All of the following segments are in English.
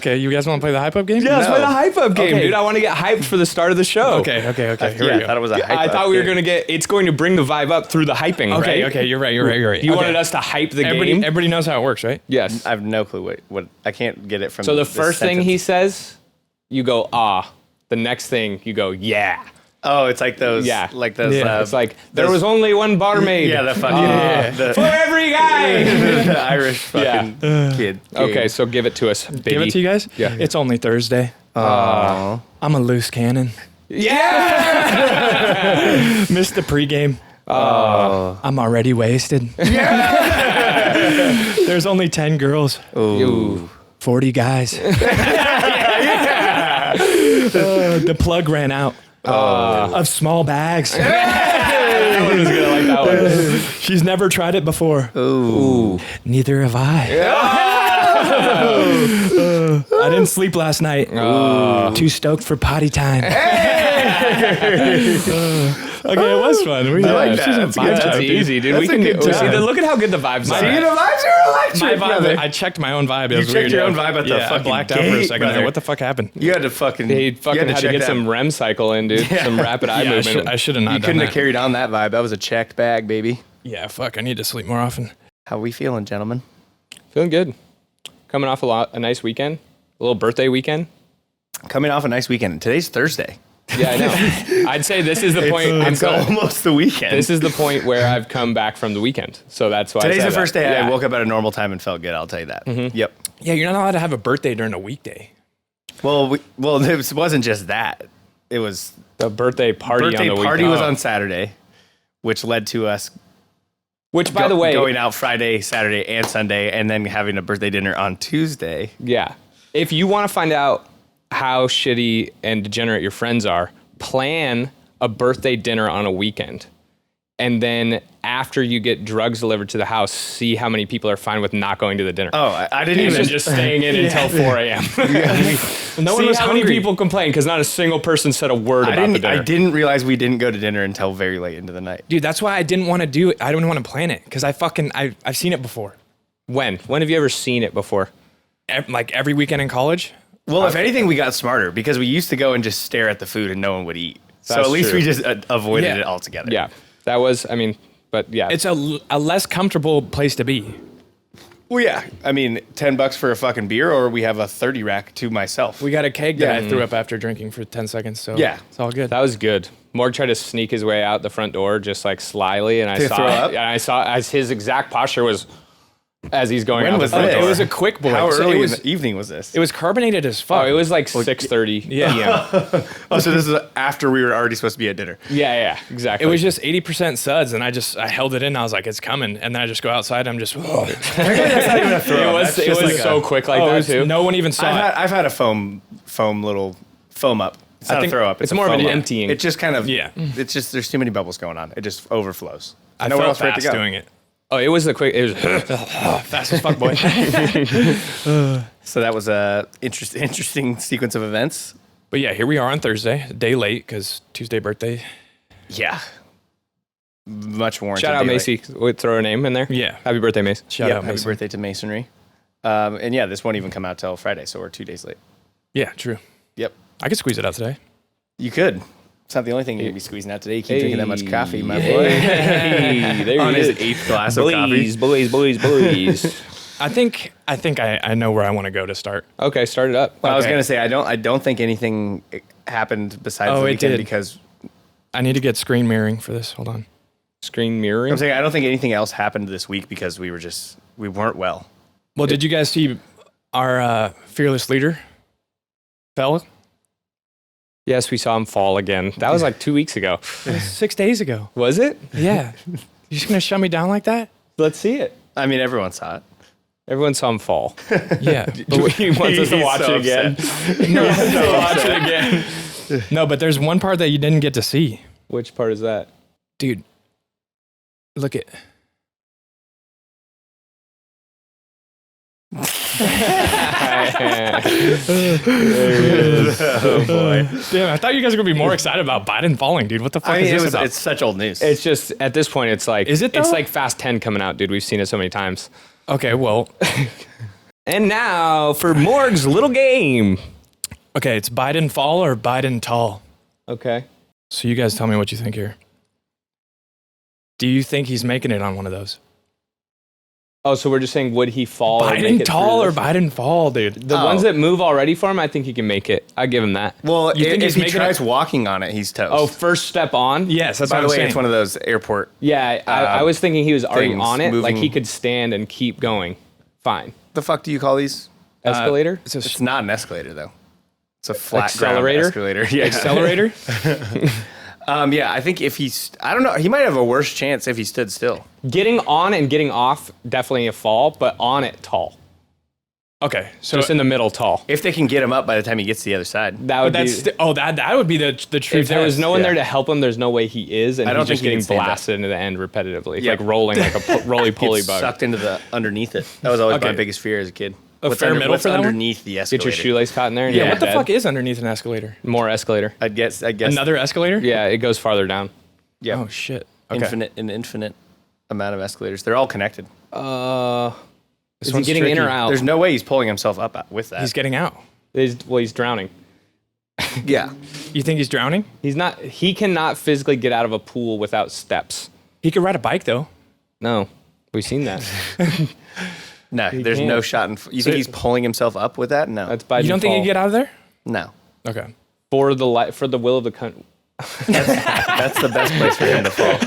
Okay, you guys want to play the hype up game? Yeah, let's play the hype up game, dude. I want to get hyped for the start of the show. Okay. Here we I go. thought it was a hype I up thought we were game. going to it's going to bring the vibe up through the hyping, right? Okay, you're right. You wanted us to hype the game? Everybody knows how it works, right? Yes. I have no clue what I can't get it from. So the this first thing sentence. he says, you go, ah. The next thing, you go, yeah. Oh, it's like those. Yeah. Like those. Yeah, It's like, there those- was only one barmaid. Yeah, the fucking for the, every guy. the Irish fucking kid. Okay, so give it to us, baby. Give it to you guys? Yeah. It's only Thursday. Aww. I'm a loose cannon. Yeah! Missed the pregame. I'm already wasted. There's only 10 girls, Ooh. 40 guys. The plug ran out of small bags. I was going to like that one. She's never tried it before. Ooh. Neither have I. I didn't sleep last night. Too stoked for potty time. Okay, it was fun. We like this that. is a That's vibe good. check, That's dude. easy, dude. That's We a can good see, time. look at how good the vibes are. See, the vibes are electric, My brother. vibe, I checked my own vibe. It was checked weird. your own vibe at the I fucking blacked out for a gate, second there. brother. What the fuck happened? You had to fucking. He fucking had to check get that. some REM cycle in, dude. Some rapid eye Yeah, movement. I should have not You done couldn't that. have carried on that vibe. That was a checked bag, baby. Yeah, fuck. I need to sleep more often. How we feeling, gentlemen? Feeling good. Coming off a nice weekend. A little birthday weekend. Coming off a nice weekend. Today's Thursday. Yeah, I know. I'd say this is the point. It's almost the weekend. This is the point where I've come back from the weekend. So that's why Today's I the said first that. day I Yeah. woke up at a normal time and felt good. I'll tell you that. Yep. Yeah, you're not allowed to have a birthday during a weekday. Well, it wasn't just that. It was The birthday party birthday on the party weekend. was on Saturday, which led to us Which, by the way, going out Friday, Saturday, and Sunday, and then having a birthday dinner on Tuesday. yeah. If you want to find out how shitty and degenerate your friends are, plan a birthday dinner on a weekend. And then after you get drugs delivered to the house, see how many people are fine with not going to the dinner. Oh, I didn't And even just staying in until 4 a.m. No one See was how many hungry. people complain because not a single person said a word about the dinner. I didn't realize we didn't go to dinner until very late into the night. Dude, that's why I didn't want to do it. I didn't want to plan it because I've seen it before. When have you ever seen it before? Like every weekend in college. Well, if anything, we got smarter because we used to go and just stare at the food and no one would eat. So That's at least true. we just avoided Yeah. it altogether. Yeah, that was, but yeah. It's a less comfortable place to be. Well, yeah. I mean, $10 for a fucking beer, or we have a 30 rack to myself. We got a keg that Yeah. I threw up after drinking for 10 seconds. So Yeah. it's all good. That was good. Morg tried to sneak his way out the front door just like slyly, and I To saw throw up? and I saw as his exact posture was as he's going When out was the front this? door. It was a quick boy. How So early it was, in the evening was this? it was carbonated as fuck. Oh, it was like 6:30 Yeah. p.m. Oh, so this is after we were already supposed to be at dinner. Yeah, exactly. It was just 80% suds, and I held it in. I was like, it's coming. And then I just go outside. I'm just, oh, That's not even a throw. It was, it was so quick like that too. no one even saw it. I've had a foam little foam up. It's not a think throw up. it's a more of foam an up. emptying. It just kind of Yeah. It's just there's too many bubbles going on. It just overflows. I Nowhere felt else for it to fast go. doing it. Oh, it was the quick. It was Fast as fuck, boy. So that was a interesting sequence of events. But yeah, here we are on Thursday, a day late because Tuesday birthday. Yeah. Much warranted. shout out day Macy. We'll throw her name in there. Yeah. Happy birthday, Mace. Shout Late. out, Happy Mason. birthday to Masonry. And yeah, this won't even come out till Friday, so we're 2 days late. Yeah, true. Yep. I could squeeze it out today. You could. It's not the only thing you're gonna be squeezing out today. You keep drinking that much coffee, my boy. Hey, there On he his is. 8th glass of coffee. Boys. I think I know where I want to go to start. Okay, start it up. Well, I was Okay. gonna say I don't think anything happened besides Oh, the it weekend did. because I need to get screen mirroring for this. Hold on. Screen mirroring. I'm saying I don't think anything else happened this week because we weren't well. Well, did you guys see our fearless leader fell? Yes, we saw him fall again. That was like 2 weeks ago. It was 6 days ago. Was it? Yeah. You just gonna shut me down like that? Let's see it. I mean, everyone saw it. Everyone saw him fall. Yeah. He wants us to He's watch so it again. No, Watch it again. no, but there's one part that you didn't get to see. Which part is that? Dude, look at. Oh boy! Damn, I thought you guys were gonna be more excited about Biden falling, dude. What the fuck I mean, is this about? it's such old news. It's just at this point, it's like Is it It's though? like Fast 10 coming out, dude. We've seen it so many times. Okay, well, And now for Morg's little game. Okay, it's Biden fall or Biden tall. Okay. So you guys tell me what you think here. Do you think he's making it on one of those? Oh, so we're just saying, would he fall? and make Biden it tall through or this? Biden fall, dude? The ones that move already for him, I think he can make it. I give him that. Well, You think if he's he making tries it- walking on it, he's toast. Oh, first step on? Yes, that's by what the I'm way, saying. it's one of those airport. Yeah, I was thinking he was already things on it. Like moving. he could stand and keep going. Fine. The fuck do you call these? Escalator? It's a It's not an escalator though. It's a flat Accelerator? ground escalator. Yeah. accelerator. Yeah, I think if he's, I don't know, he might have a worse chance if he stood still. Getting on and getting off, definitely a fall, but on it, tall. Okay, so Just in the middle, tall. If they can get him up by the time he gets to the other side. That would but be... that would be the true. if there was test. no one there Yeah. to help him, there's no way he is, and I don't he's just think he getting can stand up. blasted into the end repetitively. It's Yeah. like rolling like a roly-poly Gets bug. sucked into the underneath it. That was always my Okay. biggest fear as a kid. A fair middle what's for that one? underneath the Get escalator? your shoelace caught in there and Yeah, you're what the dead. fuck is underneath an escalator? More escalator. I guess. Another escalator? Yeah, it goes farther down. Yeah. Oh shit. Okay. An infinite amount of escalators. They're all connected. Is he one's getting in tricky. or out? There's no way he's pulling himself up with that. He's getting out. He's drowning. yeah. You think he's drowning? He's not. He cannot physically get out of a pool without steps. He could ride a bike though. No, we've seen that. No, there's no can't. shot. You think he's pulling himself up with that? No. That's Biden. You don't think he'd get out of there? No. Okay. for the will of the country? That's the best place for him to fall.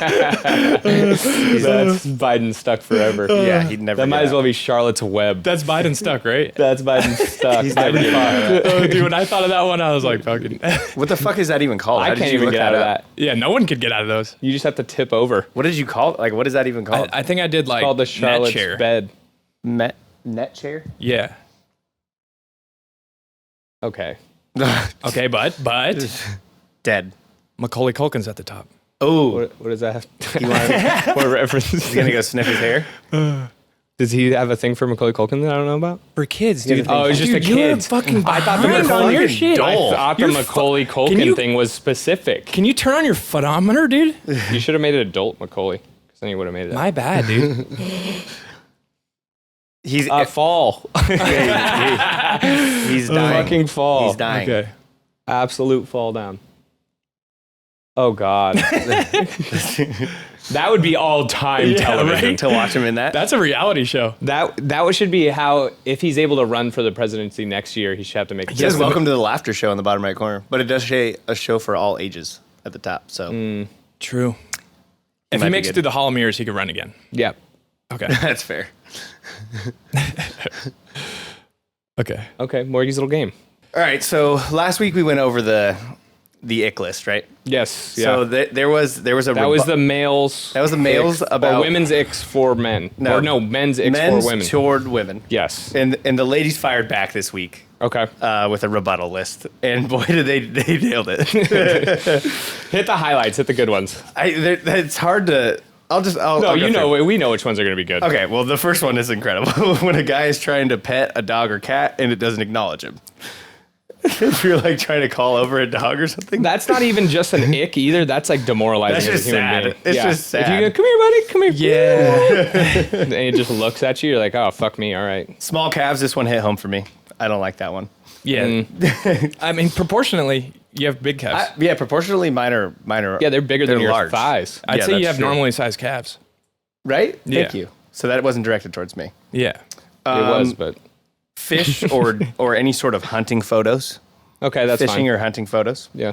That's Biden stuck forever. Yeah, he'd never. That might get as well out. be Charlotte's Web. That's Biden stuck, right? That's Biden stuck. He's never getting out of that. Oh, dude, when I thought of that one, I was like, fucking. What the fuck is that even called? I How did can't you even look get out of up? that. Yeah, no one could get out of those. You just have to tip over. What did you call it? Like, what is that even called? I think I did like Called the net Charlotte's chair. bed. Net chair? Yeah. Okay. Okay, but Dead. Macaulay Culkin's at the top. Oh, What does that have? you want? What reference? He's gonna go sniff his hair. Does he have a thing for Macaulay Culkin that I don't know about? For kids, dude. Oh, it's just Dude, a you're kid. fucking I thought the behind on your fucking shit. dull. I thought the You're Macaulay Can Culkin you- thing was specific. Can you turn on your photometer, dude? You should have made it adult Macaulay, because then you would have made it. My bad, dude. He's fall. he's dying. Fucking fall. He's dying. Okay. Absolute fall down. Oh God. That would be all time television. right? To watch him in that. That's a reality show. That should be how, if he's able to run for the presidency next year, he should have to make. It says "Welcome to the Laughter Show" in the bottom right corner, but it does say a show for all ages at the top. So True. If might he be makes it good. through the Hall of Mirrors, he could run again. Yeah. Okay. that's fair. Okay. Okay. Morgie's little game. All right. So last week we went over the ick list, right? Yes. Yeah. So there was a that was the males. That was the males icks, about- or women's icks for men. No. Or no, men's icks men's for women. toward women. Yes. And the ladies fired back this week Okay. with a rebuttal list, and boy did they nailed it. Hit the highlights. Hit the good ones. It's hard to. I'll No, go you through. know, we know which ones are going to be good. Okay, well, the first one is incredible. When a guy is trying to pet a dog or cat and it doesn't acknowledge him. If you're like trying to call over a dog or something. That's not even just an ick either. That's like demoralizing That's as just a human sad. being. It's just sad. If you go, come here, buddy, come here. Yeah. And it just looks at you. You're like, oh, fuck me. All right. Small calves, this one hit home for me. I don't like that one. Yeah. I mean, proproportionately, you have big calves. Yeah, proportionally, mine are. Yeah, they're bigger than your large. thighs. I'd yeah, say you that's have true. normally sized calves. Right? Thank Yeah. you. So that wasn't directed towards me. Yeah. It was, but Fish or any sort of hunting photos. okay, that's Fishing fine. or hunting photos. Yeah,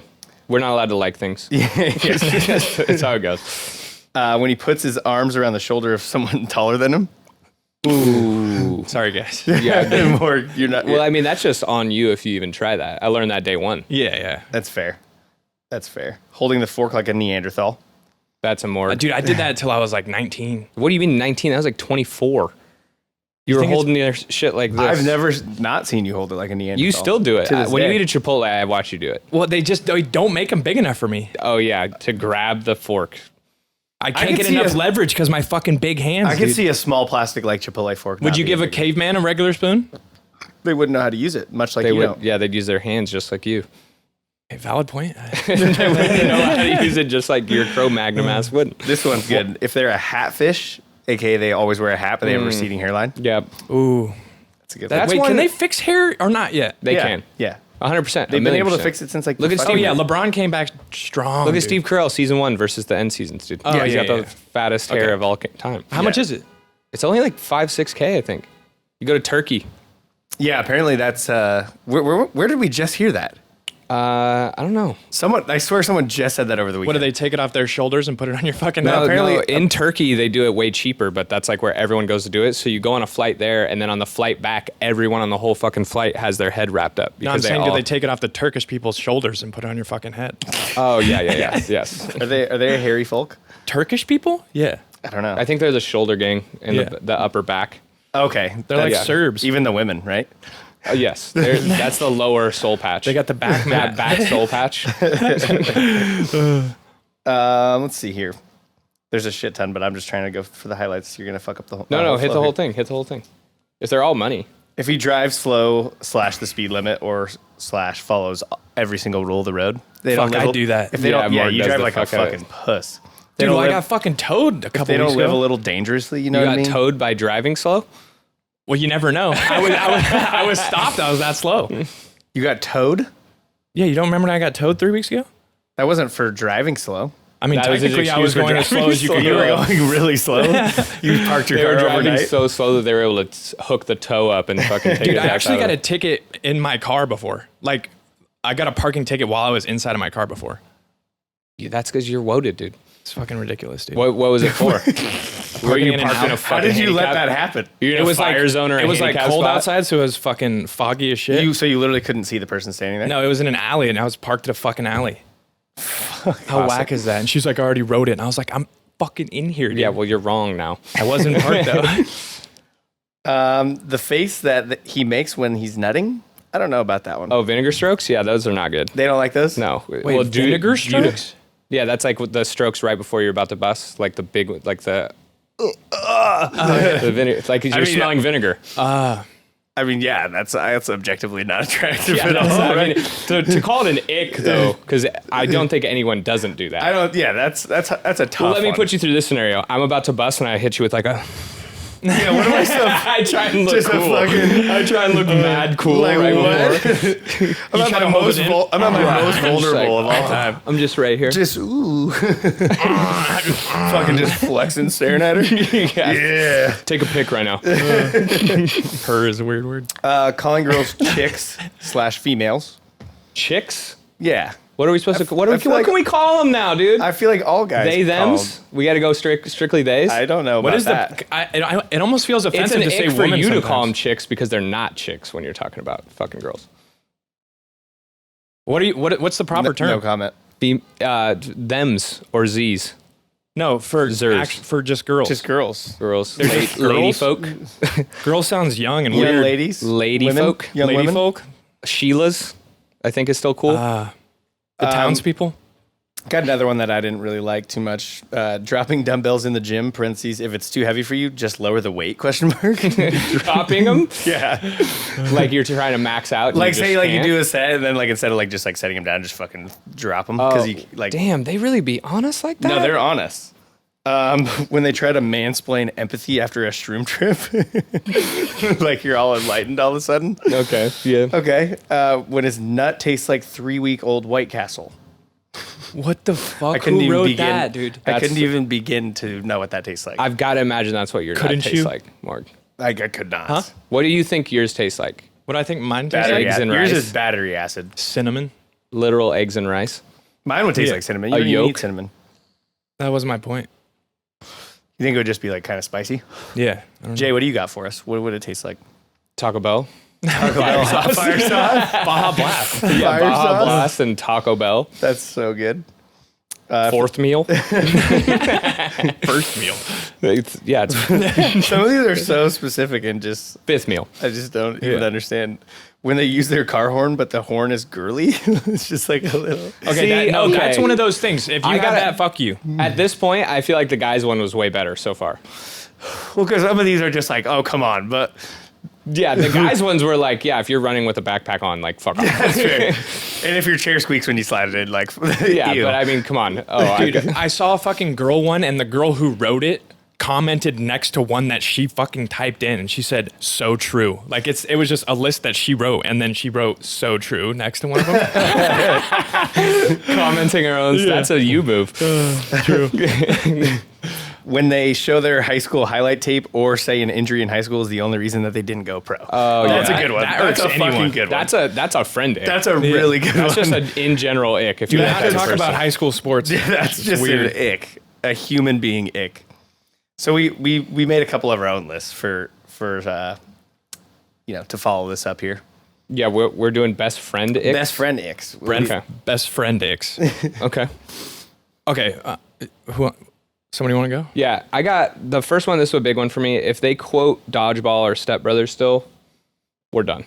we're not allowed to like things. That's how it goes. When he puts his arms around the shoulder of someone taller than him. Ooh. Sorry, guys. Yeah. Or you're not. Well, I mean, that's just on you if you even try that. I learned that day one. Yeah, yeah. That's fair. That's fair. Holding the fork like a Neanderthal. That's a more. Dude, I did that until I was like 19. What do you mean 19? That was like 24. You were think it's- holding your shit like this. I've never not seen you hold it like a Neanderthal. You still do it. To this When you day. eat a Chipotle, I watch you do it. Well, they don't make them big enough for me. Oh, yeah, to grab the fork. I can't could get see enough a- leverage because my fucking big hands. I could dude. see a small plastic like Chipotle fork. Would not you being give a big. caveman a regular spoon? They wouldn't know how to use it, much like They you would, don't. yeah, they'd use their hands just like you. Hey, valid point. They wouldn't know how to use it just like your Cro-Magnon ass wouldn't. This one's good. If they're a hat fish, aka they always wear a hat, but they have a receding hairline. Yeah. Ooh. That's a good That's Wait, one can that- they fix hair or not yet? They yeah. can. Yeah. 100%. They've been able to fix it since like Look the at Oh fucking- yeah, LeBron came back strong. Look at dude. Steve Carell, season 1 versus the end seasons, dude. Oh, He's yeah, got yeah. the fattest hair Okay. of all time. How much Yeah. is it? It's only like 5-6K, I think. You go to Turkey. Yeah, apparently that's where did we just hear that? I don't know. I swear someone just said that over the weekend. What do they take it off their shoulders and put it on your fucking No, head? apparently- in Turkey they do it way cheaper, but that's like where everyone goes to do it. So you go on a flight there, and then on the flight back, everyone on the whole fucking flight has their head wrapped up. No, I'm because saying, all- do they take it off the Turkish people's shoulders and put it on your fucking head? Oh yeah, yes. Are they a hairy folk? Turkish people? Yeah. I don't know. I think they're the shoulder gang and Yeah. the upper back. Okay. They're like Yeah. Serbs. Even the women, right? Yes, that's the lower soul patch. They got the back that mat. back soul patch. Let's see here. There's a shit ton, but I'm just trying to go for the highlights. You're gonna fuck up the whole. No, hit flow the whole here. thing. Hit the whole thing. If they're all money. If he drives slow / the speed limit or / follows every single rule of the road, they Fuck, don't. I do that. If they Yeah, don't, yeah, Mark you does drive the like a fuck out of fucking puss. They Dude, don't well, I live- got fucking towed a couple They don't weeks live a ago. little dangerously. You know You what I got mean? towed by driving slow? Well, you never know. I was stopped. I was that slow. You got towed? Yeah, you don't remember when I got towed 3 weeks ago? That wasn't for driving slow. I mean, That was his technically, I excuse was for going as driving slow as you could You were go. going really slow. You parked your They were car driving overnight. so slow that they were able to hook the toe up and fucking take Dude, it I back actually out got of a ticket in my car before. Like, I got a parking ticket while I was inside of my car before. it. That's because you're woaded, dude. It's fucking ridiculous, dude. What was it for? Were Parking you in and parked in a out. fucking How did you let handicap- that happen? You're in a fire zone or it was like handicap cold spot? outside, so it was fucking foggy as shit. So you literally couldn't see the person standing there? No, it was in an alley, and I was parked at a fucking alley. How Classic. whack is that? And she's like, I already wrote it. And I was like, I'm fucking in here, dude. Yeah, well, you're wrong now. I wasn't parked, though. The face that he makes when he's nutting, I don't know about that one. Oh, vinegar strokes? Yeah, those are not good. They don't like those? No. Wait, well, vinegar strokes? Yeah, that's like the strokes right before you're about to bust, like the big, like the. The vinegar. It's like you're mean, smelling vinegar. I mean, yeah, that's objectively not attractive Yeah, at all. I right? mean, to call it an ick though, because I don't think anyone doesn't do that. I don't. Yeah, that's a tough. Well, let me one. put you through this scenario. I'm about to bust and I hit you with like a. Yeah, what am I so? I try and look Just a cool. fucking- I try and look mad cool Like right what? before. I'm at try my to hold most. it in? I'm at my most I'm just vulnerable like, of all time. I'm just right here. Just ooh, fucking just flexing, staring at her. Yeah. Take a pic right now. Her is a weird word. Calling girls chicks / females. Chicks? Yeah. What are we supposed to? What I feel like- can we call them now, dude? I feel like all guys. They call thems. We got to go strictly theys. them. I don't know What about is that. it almost feels It's offensive an to say ick for women you to call them sometimes. chicks because they're not chicks when you're talking about fucking girls. What's the proper term? No comment. Thems or z's. No, for Zers. for just girls. Just girls. Girls. They're just Lady girls? folk. Girl sounds young and Young weird. ladies. Lady women, folk. Young Lady women. folk. Sheila's, I think, is still cool. The townspeople. Got another one that I didn't really like too much. Dropping dumbbells in the gym. Parentheses. If it's too heavy for you, just lower the weight. Question mark. Dropping them Yeah. like you're trying to max out. and Like you say just like you can't. do a set and then like instead of like just like setting them down, just fucking drop them Oh, because you like. damn, they really be honest like that? No, they're honest. When they try to mansplain empathy after a shroom trip, like you're all enlightened all of a sudden. okay. Yeah. Okay. When his nut tastes like 3-week-old White Castle. What the fuck? I couldn't Who even wrote begin. that, dude? I That's- couldn't even begin to know what that tastes like. I've got to imagine that's what your nut Couldn't tastes you? like, Mark. I could not. Huh? What do you think yours tastes like? What I think mine tastes Battery like? Eggs and Yours rice. is battery acid. Cinnamon. Literal eggs and rice. Mine would taste Yeah. like cinnamon. A You don't even yolk? need cinnamon. That was my point. You think it would just be like kind of spicy? Yeah. I don't know. Jay, what do you got for us? What would it taste like? Taco Bell. Fire sauce. Baja Blast. Yeah, Fire Baja sauce? Blast and Taco Bell. That's so good. Fourth meal. First meal. It's Some of these are so specific and just fifth meal. I just don't even understand when they use their car horn, but the horn is girly. It's just like a little. Okay, See, okay, that's okay. one of those things. If you I have gotta- that, fuck you. At this point, I feel like the guys' one was way better so far. Well, because some of these are just like, oh, come on, but Yeah, the guys' ones were like, yeah, if you're running with a backpack on, like, fuck off. that's fair. And if your chair squeaks when you slide it in, like, Yeah, ew. but I mean, come on. Oh, Dude, I saw a fucking girl one, and the girl who wrote it commented next to one that she fucking typed in, and she said so true. Like it was just a list that she wrote, and then she wrote so true next to one of them. Commenting her own. That's a you move. True. When they show their high school highlight tape or say an injury in high school is the only reason that they didn't go pro. Oh, That's yeah. a good one. That That's a irks anyone. fucking good one. That's a friend ick. That's a really good That's one. just an in general ick. If you You have have to that talk person. about high school sports. That's just weird. an ick. A human being ick. So we made a couple of our own lists for to follow this up here. Yeah, we're doing best friend ick. Best friend icks. Okay. Best friend icks. Okay. Okay. Somebody want to go? Yeah, I got the first one. This is a big one for me. If they quote Dodgeball or Step Brothers still, we're done.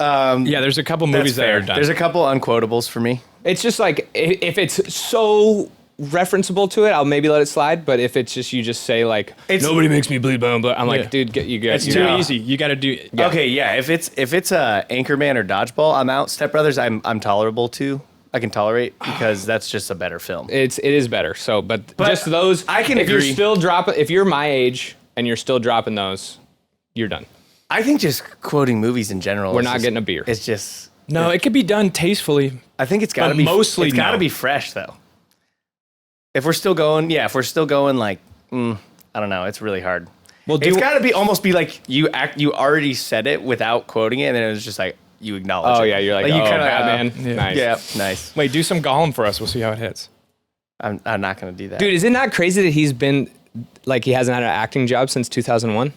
Yeah, there's a couple movies that are done. There's a couple unquotables for me. It's just like if it's so referenceable to it, I'll maybe let it slide. But if it's just you just say like nobody makes me bleed, blah, blah, I'm like, Yeah. dude, It's too easy. You got to do. Yeah. Okay, yeah. If it's Anchorman or Dodgeball, I'm out. Step Brothers, I'm tolerable to. I can tolerate because that's just a better film. It is better. So, but just those. I can if agree. You're still dropping. If you're my age and you're still dropping those, you're done. I think just quoting movies in general. We're is not just- getting a beer. It's just. No, it could be done tastefully. I think it's got to But be mostly It's got to no. be fresh though. If we're still going, like, I don't know. It's really hard. Well, It's got to be almost be like you already said it without quoting it, and then it was just like you acknowledge. Oh it. yeah, you're like, you oh, kinda, Batman. yeah. Nice. Yeah, nice. Wait, do some Gollum for us. We'll see how it hits. I'm not gonna do that, Dude, is it not crazy that he's been like he hasn't had an acting job since 2001?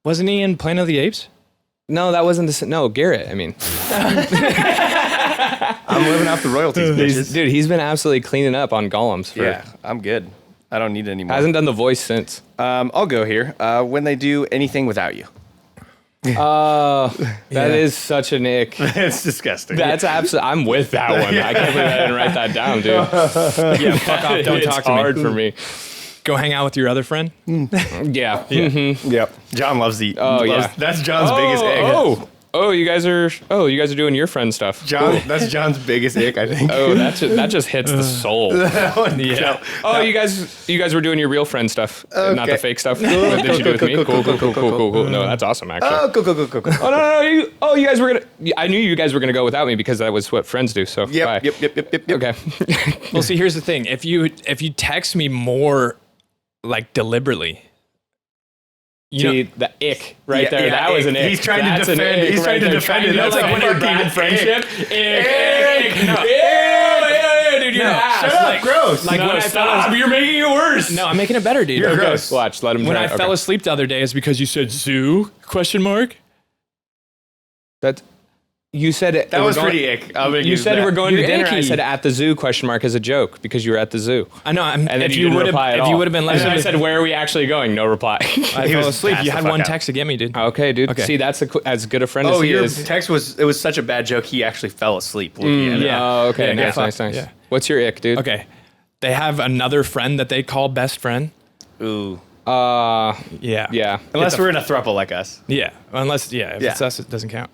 Wasn't he in Planet of the Apes? No, that wasn't the. No, Garrett. I mean, I'm living off the royalties, bitches. dude, he's been absolutely cleaning up on Golems. For, Yeah, I'm good. I don't need any more. hasn't done the voice since. I'll go here. When they do anything without you, That Yeah. is such an ick. it's disgusting. That's absolutely. I'm with that one. I can't believe I didn't write that down, dude. Yeah, fuck off. Don't It's talk to me. hard for me. Go hang out with your other friend. Yeah. Yep. John loves the. Oh, yeah. That's John's biggest ick. You guys are doing your friend stuff. John, that's John's biggest ick, I think. Oh, that just hits the soul. Yeah. Oh, you guys were doing your real friend stuff, not the Okay. fake stuff. What did you do with me? Cool. No, that's awesome, actually. Oh, go. Oh no! You guys were gonna. I knew you guys were gonna go without me because that was what friends do. So bye. Yep. Okay. Well, see, here's the thing. If you text me more, like deliberately, See, the ick right Yeah, there. yeah, that was ick. an ick. He's trying to That's an defend- ick he's trying to there. defend it. That's That's like like when you're fucking bad friendship. Ick. No. Yeah, dude, you're No, ass. Shut up, Like, gross. like no, when I stop. You're making it worse. no, I'm making it better, dude. You're Okay. gross. Watch. Let him. When try. I fell asleep the other day, is because you said zoo ? That you said it. That was pretty ick. You said we're going to You're dinner. I icky. said at the zoo ? As a joke because you were at the zoo. I know. And then if you didn't would reply at have, all. if you would have been And then I listening, said, "Where are we actually going?" No reply. I He fell was asleep. passed You the had fuck one out. text to get me, dude. Okay, dude. Okay. See, that's as good a friend Oh, as he your is. text was such a bad joke. He actually fell asleep. looking at it. yeah. Oh, okay. Yeah, nice. yeah. What's your ick, dude? Okay. They have another friend that they call best friend. Ooh. Yeah. Yeah. Unless we're in a throuple like us. Yeah. If Yeah. it's us, it doesn't count.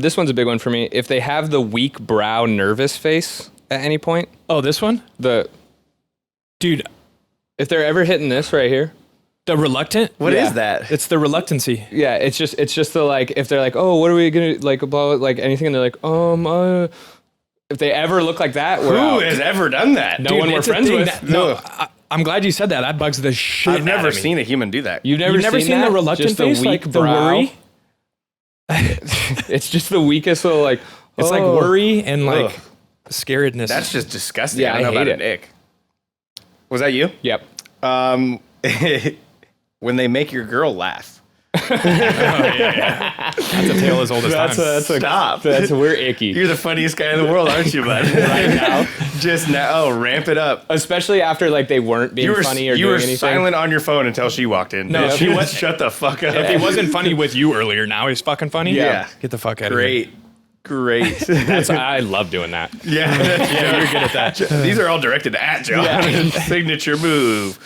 This one's a big one for me. If they have the weak brow, nervous face at any point, Oh, this one? Dude, if they're ever hitting this right here, the reluctant? What is Yeah. that? It's the reluctancy. yeah, it's just the like. If they're like, oh, what are we gonna like about like anything, and they're like, if they ever look like that, we're Who out. has ever done that? No one we're it's a friends thing with. that- no, I'm glad you said that. That bugs the shit I've never out of me. seen a human do that. You've You've never seen that? the reluctant Just face, the weak like the brow? worry? It's just the weakest little like. It's like oh. worry and like Ugh. scaredness. That's just disgusting. Yeah, I don't know I about hate an ick. Was that you? Yep. When they make your girl laugh. That's a tale as old as time. Stop. We're icky. You're the funniest guy in the world, aren't you, bud? Right now. Just now. Oh, ramp it up. Especially after like they weren't being funny or you doing were anything. silent on your phone until she walked in. No, bitch. she was- Shut the fuck up. If he wasn't funny with you earlier, now he's fucking funny. Yeah. Get the fuck out of here. Great. I love doing that. Yeah, Yeah, you're good at that. These are all directed at John. Signature move.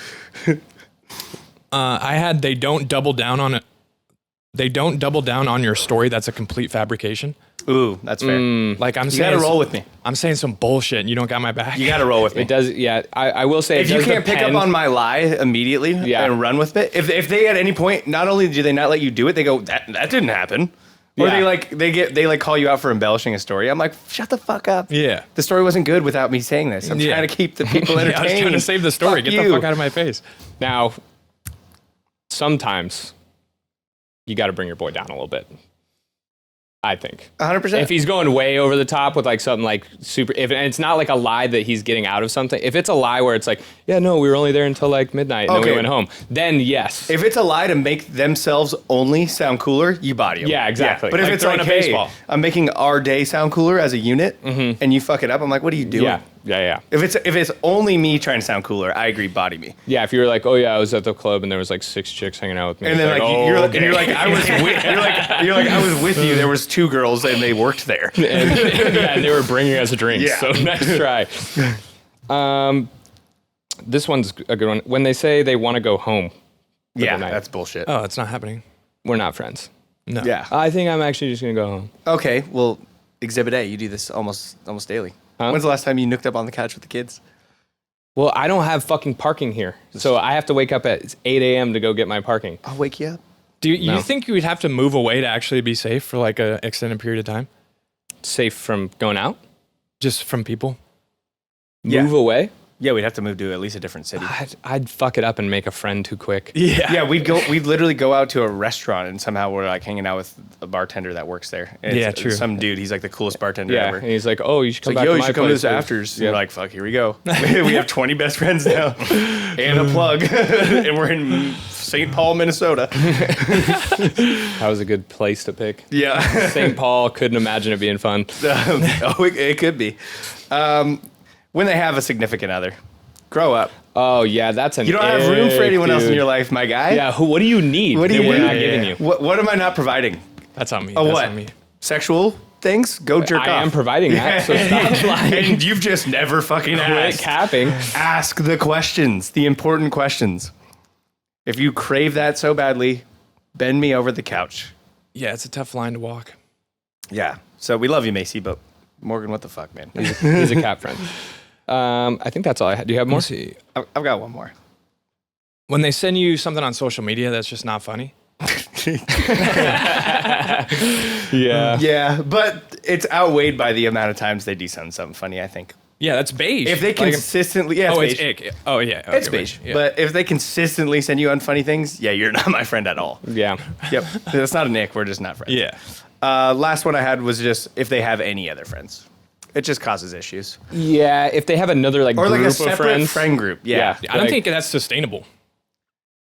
I had they don't double down on it. They don't double down on your story. That's a complete fabrication. Ooh, that's fair. Like I'm You saying, gotta roll with me. I'm saying some bullshit and you don't got my back. You gotta roll with me. It does. Yeah, I will say If you can't pick up on my lie immediately and run with it, if they at any point, not only do they not let you do it, they go, that didn't happen. Or they call you out for embellishing a story. I'm like, shut the fuck up. Yeah. The story wasn't good without me saying this. I'm trying to keep the people entertained. I was trying to save the story. Get the fuck out of my face. Now, sometimes you got to bring your boy down a little bit. I think 100%. if he's going way over the top with like something like super, and it's not like a lie that he's getting out of something. If it's a lie where it's like, yeah, no, we were only there until like midnight and then we went home. Then yes. If it's a lie to make themselves only sound cooler, you body them. Yeah, exactly. But if it's like, hey, I'm making our day sound cooler as a unit, and you fuck it up, I'm like, what are you doing? Yeah. If it's only me trying to sound cooler, I agree, body me. Yeah, if you were like, oh yeah, I was at the club and there was like 6 chicks hanging out with me, and then you're like, I was with I was with you. There was 2 girls and they worked there. and they were bringing us drinks. Yeah. So next try. This one's a good one. When they say they want to go home. Yeah, that's bullshit. Oh, it's not happening. We're not friends. No. Yeah. I think I'm actually just gonna go home. Okay. Well, Exhibit A, you do this almost daily. Huh? When's the last time you nooked up on the couch with the kids? Well, I don't have fucking parking here, so I have to wake up at 8 a.m. to go get my parking. I'll wake you up. Do you think you would have to move away to actually be safe for like an extended period of time? Safe from going out? Just from people? Move away? Yeah, we'd have to move to at least a different city. I'd fuck it up and make a friend too quick. Yeah, we'd literally go out to a restaurant and somehow we're like hanging out with a bartender that works there. And Yeah, it's true. Some dude, he's like the coolest bartender Yeah, ever. and he's like, oh, you should come It's like, back yo, to you my should come to place. this afters. Yeah. You're like, fuck, here we go. We have 20 best friends now and a plug. And we're in St. Paul, Minnesota. That was a good place to pick. Yeah. St. Paul, couldn't imagine it being fun. It could be. When they have a significant other. Grow up. Oh, yeah, that's an You don't have room for anyone else in dude. your life, my guy. Yeah, what do you need? What do you that we're need? not giving you? What am I not providing? That's on me. Oh, That's what? on me. Sexual things? Go jerk off. I am providing that, so stop lying. And you've just never fucking Quit asked. capping. Ask the questions, the important questions. If you crave that so badly, bend me over the couch. Yeah, it's a tough line to walk. Yeah. So we love you, Macy, but Morgan, what the fuck, man? He's a cat friend. I think that's all I had. Do you have more? Let's see. I've got one more. When they send you something on social media that's just not funny. Yeah. Yeah, but it's outweighed by the amount of times they do something funny, I think. Yeah, that's beige. If they consistently... Yeah, it's beige. ick. Oh, yeah. Okay, It's beige. Yeah. But if they consistently send you unfunny things, yeah, you're not my friend at all. Yeah. Yep. That's not an ick. We're just not friends. Yeah. Last one I had was just if they have any other friends. It just causes issues. Yeah, if they have another Or group like a of separate friends. friend group. Yeah. I don't think that's sustainable.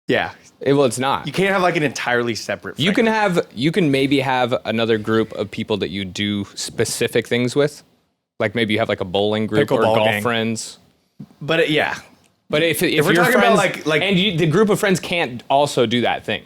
Yeah. Well, it's not. You can't have like an entirely separate friend You can group. you can maybe have another group of people that you do specific things with. Like maybe you have like a bowling group or Pickleball golf gang. friends. But yeah. But if we're your talking friends, about like and the group of friends can't also do that thing.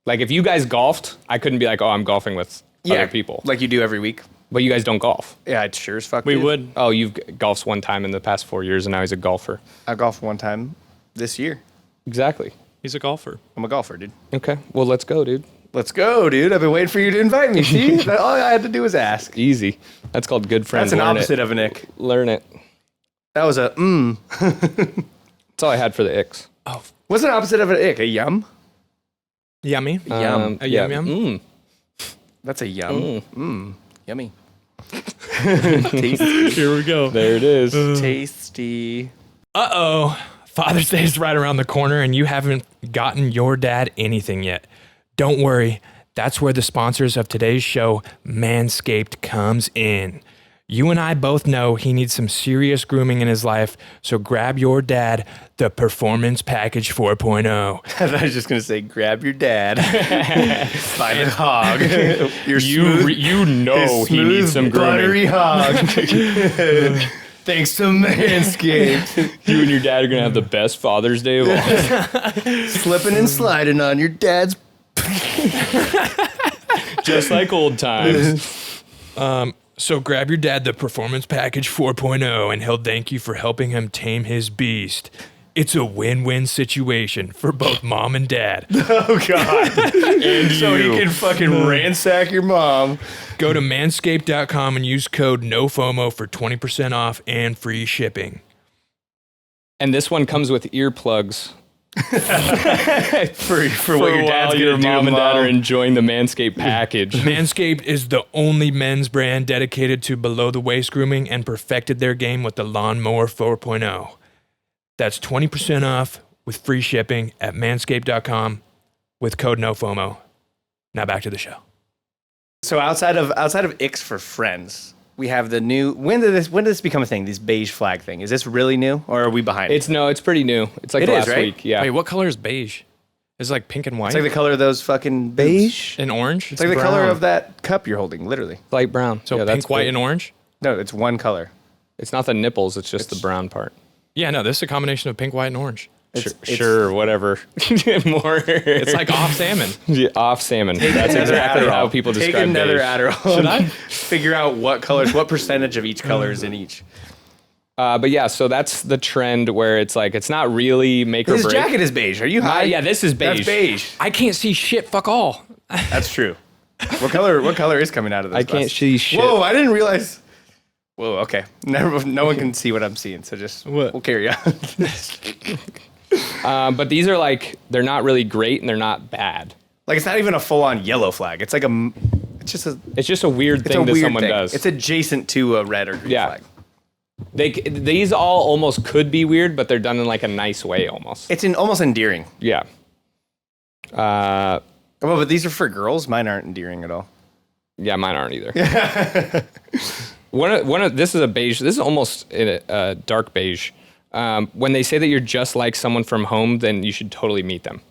Like if you guys golfed, I couldn't be like, oh, I'm golfing with other people. like you do every week. But you guys don't golf. Yeah, it sure as fuck. We do. would. Oh, you've golfed one time in the past 4 years, and now he's a golfer. I golfed one time this year. Exactly. He's a golfer. I'm a golfer, dude. Okay. Well, let's go, dude. Let's go, dude. I've been waiting for you to invite me. See, all I had to do was ask. Easy. That's called good friends. That's an Learn opposite it. of an ick. Learn it. That was a That's all I had for the icks. Oh, What's an opposite of an ick? A yum? yummy. Yum. A yum yum? Mm. That's a yum. Yummy. Tasty. Here we go. There it is. Tasty. Uh-oh. Father's Day is right around the corner and you haven't gotten your dad anything yet. Don't worry. That's where the sponsors of today's show, Manscaped, comes in. You and I both know he needs some serious grooming in his life, so grab your dad the Performance Package 4.0. I thought I was just going to say, grab your dad by the hog. Your You know he needs some grooming. buttery hog. Thanks to Manscaped. You and your dad are going to have the best Father's Day of all. Slipping and sliding on your dad's... Just like old times. So grab your dad the Performance Package 4.0 and he'll thank you for helping him tame his beast. It's a win-win situation for both mom and dad. Oh, God. And so you can fucking ransack your mom. Go to manscaped.com and use code NOFOMO for 20% off and free shipping. And this one comes with earplugs. for what your dad's while your gonna do, mom and dad are enjoying the Manscaped package. Manscaped is the only men's brand dedicated to below-the-waist grooming and perfected their game with the Lawnmower 4.0. That's 20% off with free shipping at manscaped.com with code NOFOMO. Now back to the show. So outside of icks for friends, we have the new. When did this become a thing? This beige flag thing. Is this really new, or are we behind? It's pretty new. It's like It is, last right? week. Yeah. Wait, what color is beige? It's like pink and white? It's like the color of those fucking beige. and orange? It's like the color brown. of that cup you're holding, literally. Light brown. So yeah, pink, that's white, cool. and orange? No, it's one color. It's not the nipples. It's just the brown part. Yeah, no, this is a combination of pink, white, and orange. Sure, whatever. More. It's like off salmon. Yeah, off salmon. That's exactly how people describe Take another beige. Adderall. Should I? Figure out what colors, what percentage of each color is in each. But yeah, so that's the trend where it's like it's not really make or His break. jacket is beige. Are you high? Yeah, this is beige. That's beige. I can't see shit, fuck all. That's true. What color is coming out of this? I can't glass? see shit. Whoa! I didn't realize. Whoa. Okay. No one can see what I'm seeing. So just we'll carry on. But these are like they're not really great and they're not bad. Like it's not even a full-on yellow flag. It's like It's It's just a weird thing that weird someone thing. does. It's adjacent to a red or green flag. These all almost could be weird, but they're done in like a nice way almost. It's almost endearing. Yeah. Well, but these are for girls. Mine aren't endearing at all. Yeah, mine aren't either. This is a beige. This is almost a dark beige. When they say that you're just like someone from home, then you should totally meet them.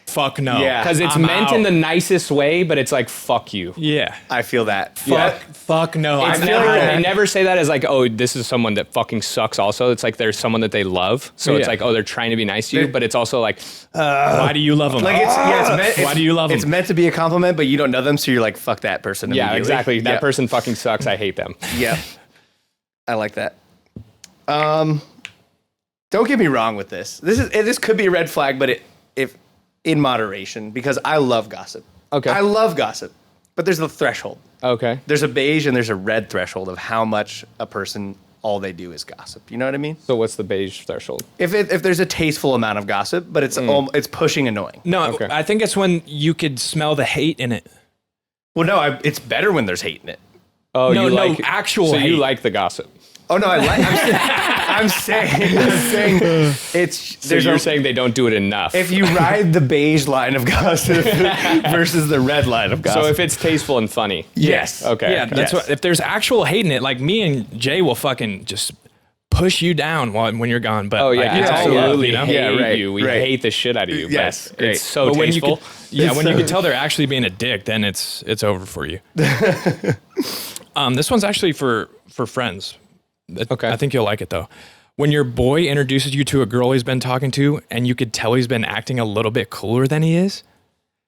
Fuck no. Yeah. Because it's I'm meant out. in the nicest way, but it's like, fuck you. Yeah. I feel that. Fuck no. It's I've never, never. they never say that as like, oh, this is someone that fucking sucks also. It's like there's someone that they love. So it's Yeah. like, oh, they're trying to be nice to you, but it's also like, Why do you love them? Like Why do you love It's them? meant to be a compliment, but you don't know them, so you're like, fuck that person. yeah, immediately. exactly. That Yep. person fucking sucks. I hate them. Yeah, I like that. Don't get me wrong with this. This could be a red flag, but if in moderation, because I love gossip. Okay. I love gossip, but there's a threshold. Okay. There's a beige and there's a red threshold of how much a person all they do is gossip. You know what I mean? So what's the beige threshold? If there's a tasteful amount of gossip, but it's pushing annoying. No, Okay. I think it's when you could smell the hate in it. Well, no, it's better when there's hate in it. Oh, No, you no, like actual So you hate. like the gossip. Oh no, I'm saying it's. So you're saying they don't do it enough. If you ride the beige line of gossip versus the red line of gossip. So if it's tasteful and funny. yes. Okay. Yeah, that's what. If there's actual hate in it, like me and Jay will fucking just push you down when you're gone. But Oh yeah, like, it's all love, absolutely. you know? Hate Yeah, right, you. We right. hate the shit out of you. But Yes, great. it's so But when you tasteful. could, when you can tell they're actually being a dick, then it's over for you. This one's actually for friends. Okay. I think you'll like it though. When your boy introduces you to a girl he's been talking to, and you could tell he's been acting a little bit cooler than he is.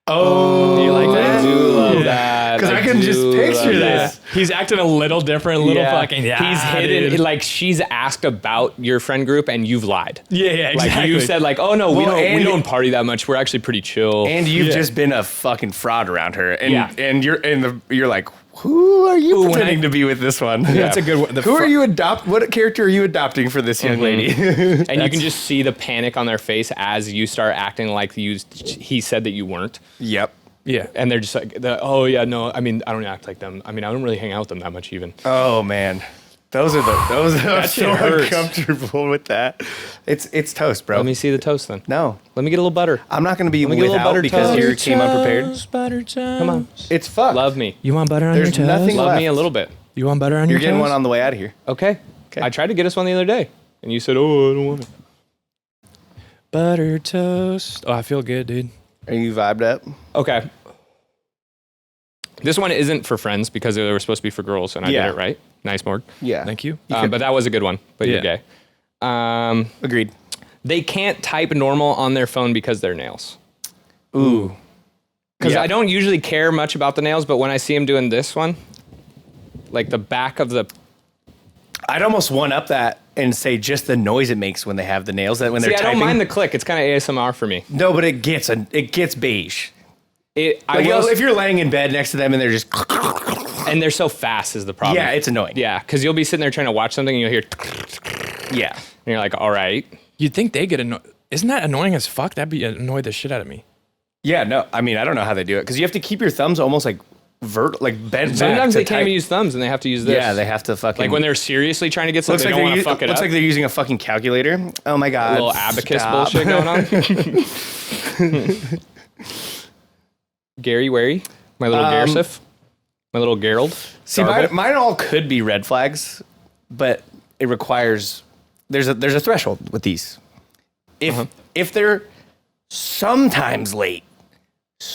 Oh, Do you like that? I do love that. 'Cause I can just do picture love this. that. He's acting a little different, a little fucking. Yeah, He's hidden. dude. Like she's asked about your friend group and you've lied. Yeah, exactly. Like you said, like, oh no, Well, we and- don't party that much. We're actually pretty chill. and you've just been a fucking fraud around her, and Yeah. and you're like, who are you when pretending to be with this one? That's a good one. Who are you What character are you adopting for this young lady? And you can just see the panic on their face as you start acting like he said that you weren't. Yep. Yeah. And they're just like, oh yeah, no, I mean, I don't act like them. I mean, I don't really hang out with them that much even. Oh man, those are I'm shit so hurts. uncomfortable with that. It's toast, bro. Let me see the toast then. No, Let me get a little butter. I'm not gonna be me get a little without butter because toast. you came unprepared. Butter toast. Come on. It's fucked. Love me. You want butter on There's your toast? nothing Love left. me a little bit. You want butter on You're your getting toast? one on the way out of here. Okay. Okay. I tried to get us one the other day. And you said, oh, I don't want it. Butter toast. Oh, I feel good, dude. Are you vibed up? Okay. This one isn't for friends because they were supposed to be for girls, and I Yeah. did it right. Nice, Morg. Yeah. Thank you. But that was a good one, but you're Yeah. gay. Agreed. They can't type normal on their phone because they're nails. Ooh. Because Yeah. I don't usually care much about the nails, but when I see them doing this one, like the back of the... I'd almost one up that and say just the noise it makes when they have the nails. That when they're I typing. don't mind the click. It's kind of ASMR for me. No, but it gets beige. If you're laying in bed next to them and they're just and they're so fast is the problem. yeah, it's annoying. Yeah, because you'll be sitting there trying to watch something and you'll hear Yeah, and you're like, all right. You'd think they get annoyed. Isn't that annoying as fuck? That'd be annoyed the shit out of me. yeah. No, I mean I don't know how they do it because you have to keep your thumbs almost like bent. Sometimes back they can't even use thumbs and they have to use this. Yeah, they have to fucking. like when they're seriously trying to get something, they don't want to fuck it looks up. like they're using a fucking calculator. Oh my god, a little abacus stop. bullshit going on. Gary Wary, my little Garsif, my little Gerald. See, mine all could be red flags, but it requires there's a threshold with these. If they're sometimes late.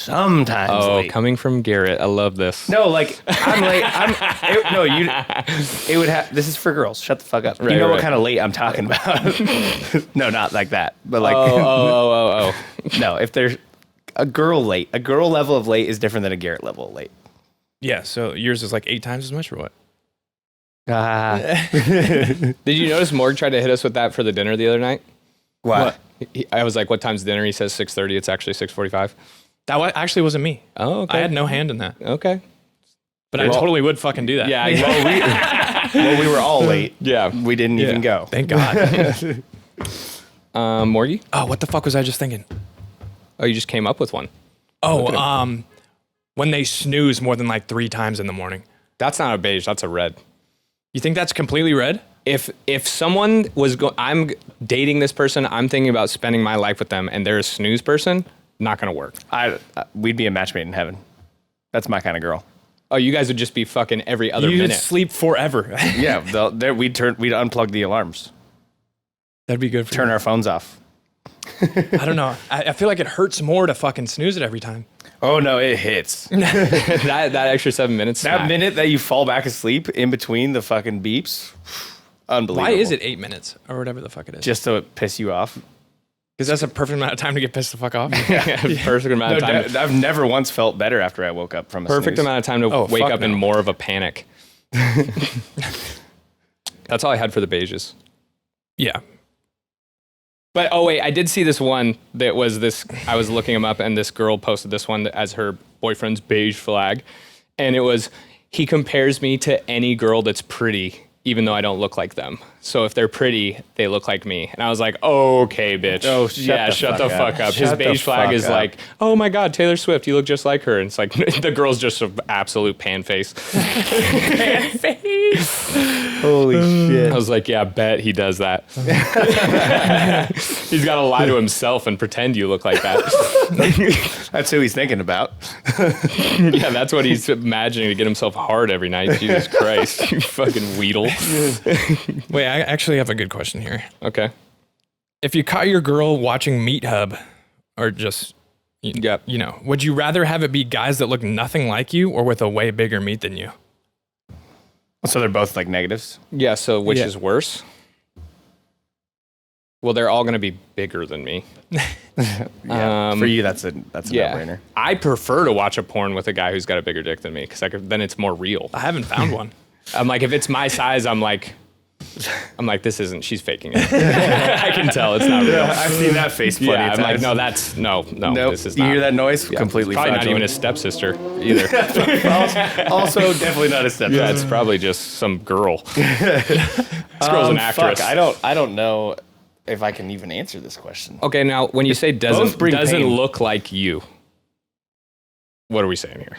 Coming from Garrett, I love this. No, like I'm late. It would have. This is for girls. Shut the fuck up. Right, you know right. what kind of late I'm talking about? No, not like that. But like, Oh. no. If there's a girl late, a girl level of late is different than a Garrett level of late. Yeah, so yours is like 8 times as much or what? Did you notice Morg tried to hit us with that for the dinner the other night? What? I was like, "What time's dinner?" He says 6:30. It's actually 6:45. That actually wasn't me. Oh, okay. I had no hand in that. Okay. But I totally would fucking do that. Yeah. Well, we were all late. Yeah. We didn't even go. Thank God. Morgie? Oh, what the fuck was I just thinking? Oh, you just came up with one. Oh, when they snooze more than like 3 times in the morning. That's not a beige. That's a red. You think that's completely red? If someone was I'm dating this person, I'm thinking about spending my life with them, and they're a snooze person, not gonna work. We'd be a match made in heaven. That's my kind of girl. Oh, you guys would just be fucking every other You'd minute. sleep forever. Yeah, we'd unplug the alarms, That'd be good for turn our phones off. I don't know. I feel like it hurts more to fucking snooze it every time. Oh no, it hits. that extra 7 minutes. That minute that you fall back asleep in between the fucking beeps, unbelievable. Why is it 8 minutes or whatever the fuck it is? Just so it piss you off? Because that's a perfect amount of time to get pissed the fuck off. Perfect amount of time. I've never once felt better after I woke up from a Perfect snooze. amount of time to wake up in more of a panic. That's all I had for the beiges. Yeah. But wait, I did see this one that was this. I was looking him up, and this girl posted this one as her boyfriend's beige flag, and it was he compares me to any girl that's pretty, even though I don't look like them. So if they're pretty, they look like me. And I was like, okay, bitch. Oh, shut the fuck up. His Shut the beige flag fuck is up. like, oh my God, Taylor Swift, you look just like her. And it's like, the girl's just an absolute pan face. Holy shit. I was like, yeah, bet he does that. He's got to lie to himself and pretend you look like that. That's who he's thinking about. Yeah, that's what he's imagining to get himself hard every night. Jesus Christ, you fucking Weedle. Wait, I actually have a good question here. Okay. If you caught your girl watching Meat Hub, or just, Yep. you know, would you rather have it be guys that look nothing like you or with a way bigger meat than you? So they're both like negatives? Yeah, so which Yeah. is worse? Well, they're all going to be bigger than me. Yeah. For you, that's a no-brainer. I prefer to watch a porn with a guy who's got a bigger dick than me because then it's more real. I haven't found one. I'm like, if it's my size, I'm like, this isn't, she's faking it. I can tell it's not real. Yeah, I've seen that face plenty Yeah, of I'm like, times. no, that's, no, Nope. this is You not. hear that noise? Yeah, Completely probably not even fraudulent. his stepsister either. Also, definitely not a step. Yeah, it's probably just some girl. This girl's an actress. Fuck, I don't know if I can even answer this question. Okay, now when you say Both doesn't bring pain. look like you, what are we saying here?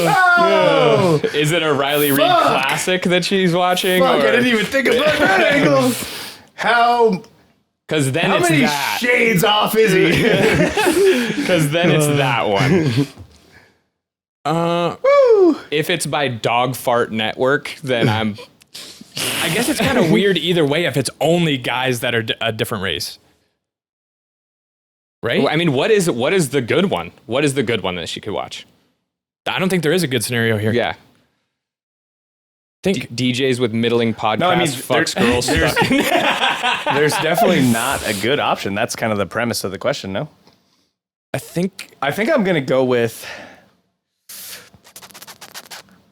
Oh, Is it a Riley Reid classic that she's watching? fuck, I didn't even think about that angle. How Because then it's many that. shades off is he? Because then it's that one. Woo. If it's by Dog Fart Network, then I guess it's kind of weird either way if it's only guys that are a different race. Right? I mean, what is the good one? What is the good one that she could watch? I don't think there is a good scenario here. Yeah. Think DJs with middling podcasts No, I mean, fucks girls stuck. There's definitely not a good option. That's kind of the premise of the question, no? I think I think I'm going to go with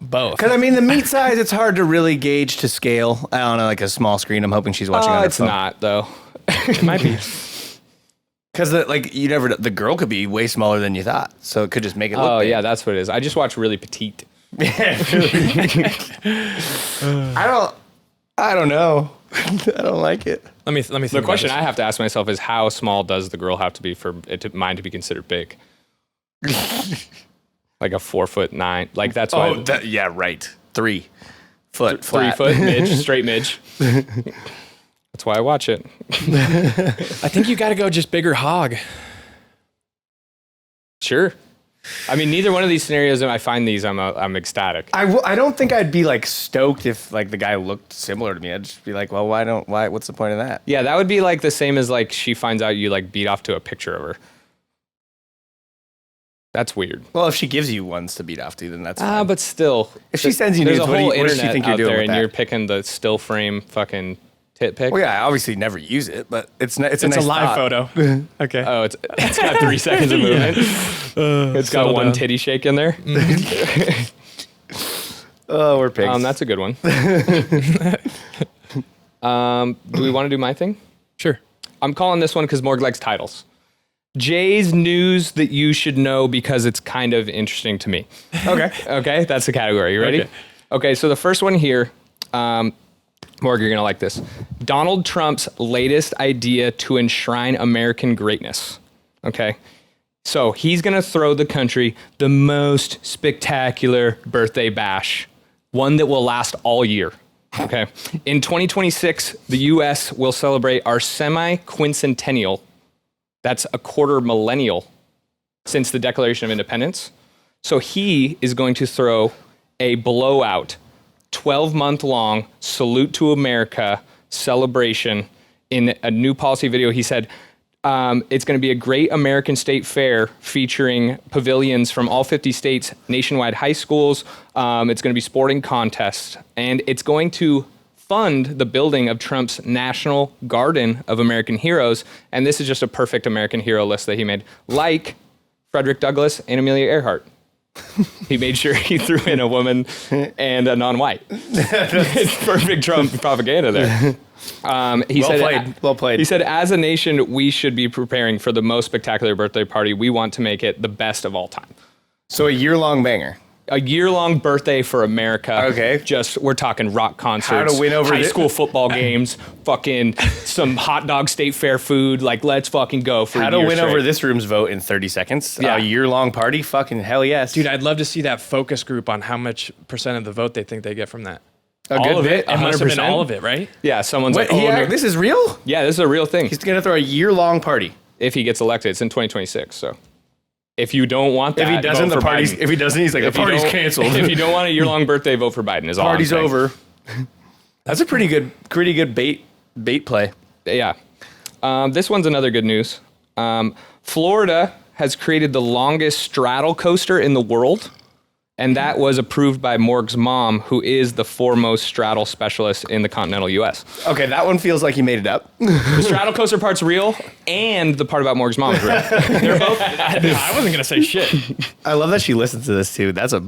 Both. Because I mean, the meat size, it's hard to really gauge to scale on like a small screen. I'm hoping she's watching on her It's phone. not though. It might be. Because the girl could be way smaller than you thought, so it could just make it look. Oh big. yeah, that's what it is. I just watch really petite. I don't know. I don't like it. Let me think. The about question this. I have to ask myself is how small does the girl have to be for mine to be considered big? Like a 4'9". Like that's why. Yeah, right. 3 foot, 3 flat. foot midge, straight midge. That's why I watch it. I think you got to go just bigger hog. Sure. I mean, neither one of these scenarios, when I find these, I'm ecstatic. I don't think I'd be like stoked if like the guy looked similar to me. I'd just be like, well, why? What's the point of that? Yeah, that would be like the same as like she finds out you like beat off to a picture of her. That's weird. Well, if she gives you ones to beat off to, then that's fine. But still, If she sends you there's nudes, a what whole does she internet think you're out doing there, with and that? you're picking the still frame fucking tit pic. Well, yeah, I obviously never use it, but it's a nice thought. photo. Okay. Oh, it's got 3 seconds of movement. It's got one titty shake in there. Oh, we're pigs. That's a good one. Do we want to do my thing? Sure. I'm calling this one because Morg likes titles. Jay's news that you should know because it's kind of interesting to me. Okay. Okay, that's the category. You ready? Okay, so the first one here, Morg, you're going to like this. Donald Trump's latest idea to enshrine American greatness. Okay, so he's going to throw the country the most spectacular birthday bash, one that will last all year. Okay, in 2026, the U.S. will celebrate our semi-quincentennial. That's a quarter millennial since the Declaration of Independence. So he is going to throw a blowout, 12-month-long salute to America celebration in a new policy video. He said it's going to be a great American state fair featuring pavilions from all 50 states, nationwide high schools. It's going to be sporting contests, and it's going to fund the building of Trump's National Garden of American Heroes. And this is just a perfect American hero list that he made, like Frederick Douglass and Amelia Earhart. He made sure he threw in a woman and a non-white. It's perfect Trump propaganda there. Well played. He said, as a nation, we should be preparing for the most spectacular birthday party. We want to make it the best of all time. So a year-long banger. A year-long birthday for America. Okay. We're talking rock concerts, How to win over high school football games, fucking some hot dog state fair food. Like, let's fucking go for How a to year win straight. over this room's vote in 30 seconds. Yeah. A year-long party? Fucking hell yes. Dude, I'd love to see that focus group on how much percent of the vote they think they get from that. a all good of bit. it? It must have been 100%? all of it, right? Yeah, someone's Wait, like, oh, no. this is real? Yeah, this is a real thing. He's going to throw a year-long party. If he gets elected, it's in 2026, so. If you don't want that, If he doesn't, vote the for party's. Biden. If he doesn't, he's like, the If you party's don't- canceled. If you don't want a year-long birthday, vote for Biden is all I'm Party's saying. over. That's a pretty good bait play. Yeah. This one's another good news. Florida has created the longest straddle coaster in the world, and that was approved by Morg's mom, who is the foremost straddle specialist in the continental U.S. Okay, that one feels like you made it up. The straddle coaster part's real, and the part about Morg's mom is real. They're both. I wasn't going to say shit. I love that she listens to this too. That's a.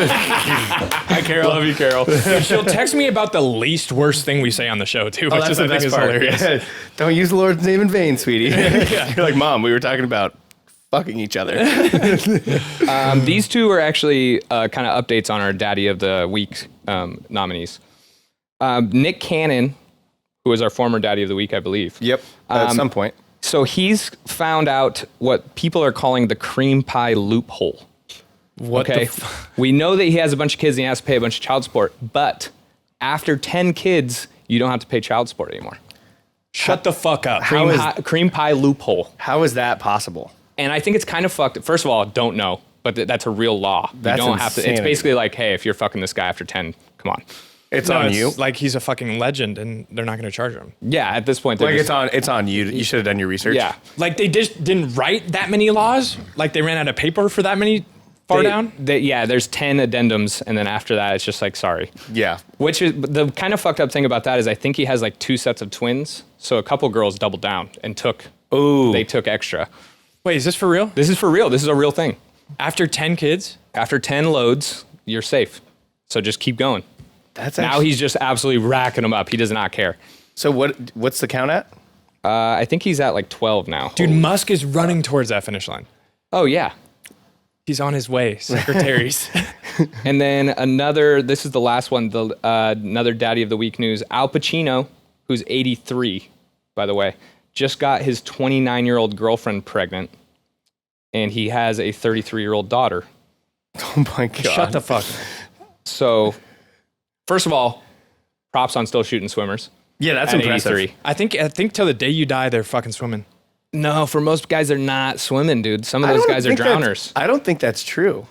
Hi, Carol. Love you, Carol. She'll text me about the least worst thing we say on the show, too, which that's is, I think is hilarious. Don't use the Lord's name in vain, sweetie. You're like, Mom, we were talking about fucking each other. These two are actually kind of updates on our Daddy of the Week nominees. Nick Cannon, who was our former Daddy of the Week, I believe. Yep. At some point. So he's found out what people are calling the cream pie loophole. What Okay. the We know that he has a bunch of kids and he has to pay a bunch of child support, but after 10 kids, you don't have to pay child support anymore. Shut the fuck up. Cream pie loophole. How is that possible? And I think it's kind of fucked. First of all, don't know, but that's a real law. That's you don't have to. It's insanity. basically like, hey, if you're fucking this guy after 10, come on. It's No, on it's you. like he's a fucking legend and they're not going to charge him. Yeah, at this point, they're Like just, it's on you. You should have done your research. yeah. Like they just didn't write that many laws? Like they ran out of paper for that many far down? Yeah, there's 10 addendums, and then after that, it's just like, sorry. Yeah. Which is the kind of fucked up thing about that is I think he has like 2 sets of twins, so a couple girls doubled down and they took extra. Wait, is this for real? This is for real. This is a real thing. After 10 kids? After 10 loads, you're safe. So just keep going. That's Now he's just absolutely racking them up. He does not care. So what's the count at? I think he's at like 12 now. Dude, Musk is running towards that finish line. Oh, yeah. He's on his way, secretaries. And then this is the last one, another Daddy of the Week news. Al Pacino, who's 83, by the way, just got his 29-year-old girlfriend pregnant, and he has a 33-year-old daughter. Oh my God. Shut the fuck up. So, first of all, props on still shooting swimmers. Yeah, that's at impressive. 83. I think till the day you die, they're fucking swimming. No, for most guys, they're not swimming, dude. Some of those guys are drowners. I don't think that's true.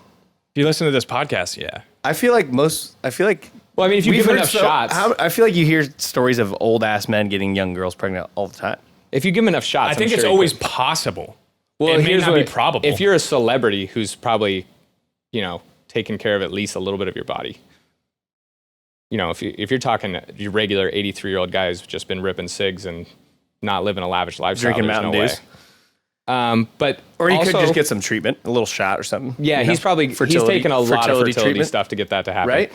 If you listen to this podcast, yeah. I feel like Well, I mean, if you give them enough shots. I feel like you hear stories of old ass men getting young girls pregnant all the time. If you give them enough shots, I think I'm it's sure you always could. possible. Well, it may here's not be probable. If you're a celebrity who's probably, taking care of at least a little bit of your body. If you're talking your regular 83-year-old guy who's just been ripping cigs and not living a lavish lifestyle, Drinking there's Mountain no Dews. But Or you could also- just get some treatment, a little shot or something. Yeah, you know, he's taken a lot of fertility treatment, stuff to get that to happen. right?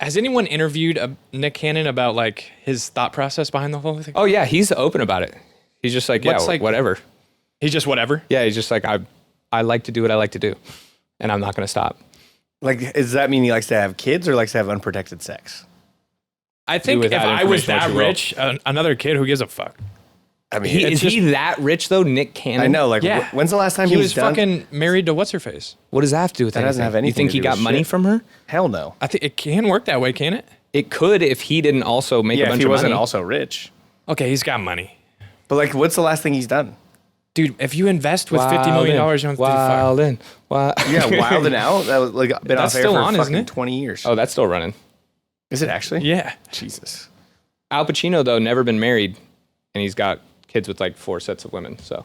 Has anyone interviewed Nick Cannon about like his thought process behind the whole thing? Oh yeah, he's open about it. He's just like, whatever. He's just whatever. Yeah, he's just like, I like to do what I like to do, and I'm not going to stop. Like, does that mean he likes to have kids or likes to have unprotected sex? I think with if that I was information what that you will. rich, another kid, who gives a fuck? I mean, Is he that rich though, Nick Cannon? I know. Like, Yeah. when's the last time He was done? fucking married to what's her face. What does that have to do with That doesn't have You anything think to he do got with money shit. from her? Hell no. I think it can work that way, can it? It could if he didn't also make a Yeah, if bunch he of wasn't money. also rich. Okay, he's got money. But like, what's the last thing he's done? Dude, if you invest with $50 million, you don't have to do fuck. Wild in. Yeah, Wild and Out. That was like been That's off air still for on, isn't fucking it? 20 years. Oh, that's still running. Is it actually? Yeah. Jesus. Al Pacino though never been married, and he's got kids with like 4 sets of women. So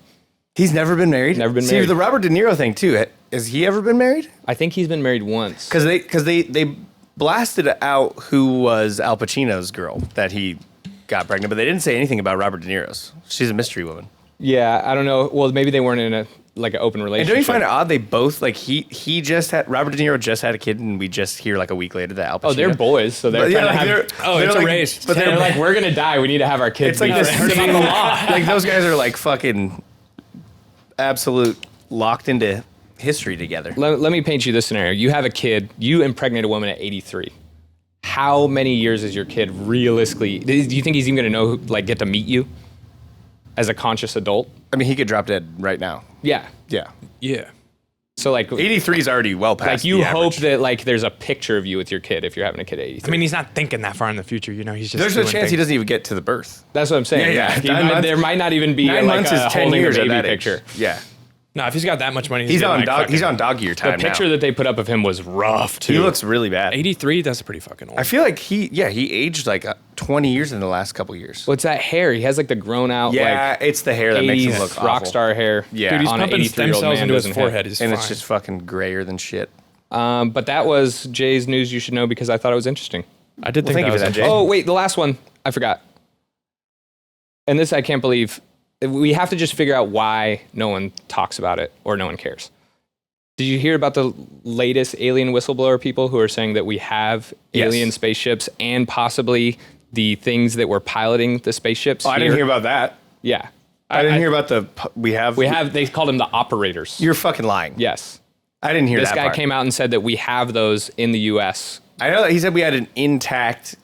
He's never been married? Never been See, married. the Robert De Niro thing too. Has he ever been married? I think he's been married once. Because they blasted out who was Al Pacino's girl that he got pregnant, but they didn't say anything about Robert De Niro's. She's a mystery woman. Yeah, I don't know. Well, maybe they weren't in an open And relationship. don't you find it odd they both like he just had Robert De Niro just had a kid and we just hear like a week later that Al Pacino. Oh, they're boys, so they're But, yeah, trying like, to have. it's a like, race. But They're like, we're gonna die. We need to have our kids. it's like be this friends." thing, like those guys are like fucking absolute locked into history together. Let me paint you this scenario. You have a kid. You impregnate a woman at 83. How many years is your kid realistically? Do you think he's even gonna know, get to meet you as a conscious adult? I mean, he could drop dead right now. Yeah. Yeah. Yeah. So 83 is already well past you the hope average. that there's a picture of you with your kid if you're having a kid at 83. I mean, he's not thinking that far in the future. He's just. There's a doing chance he things. doesn't even get to the birth. That's what I'm saying. Yeah, yeah. He 9 might- months- there might not even be 9 months a is 10 holding years a at baby that picture. age. Yeah. No, if he's got that much money, He's on getting, dog. fucking- He's on dog year The time picture now. that they put up of him was rough too. He looks really bad. 83. That's pretty fucking old. I feel like he aged like 20 years in the last couple years. What's that hair? He has the grown out Yeah, it's the hair that makes him look rock awful. star hair. Yeah. Dude, he's on an pumping stem 83-year-old cells man into his doesn't hit. forehead. It's And fine. it's just fucking grayer than shit. But that was Jay's news you should know because I thought it was interesting. I did think thank that you was for that, Jay. interesting. Oh, wait, the last one. I forgot. And this I can't believe. We have to just figure out why no one talks about it or no one cares. Did you hear about the latest alien whistleblower people who are saying that we have Yes. alien spaceships and possibly the things that were piloting the spaceships? Oh, I didn't hear about that. Yeah. I didn't hear about we have. They called them the operators. You're fucking lying. Yes. I didn't hear This that guy part. came out and said that we have those in the U.S. I know that he said we had an intact,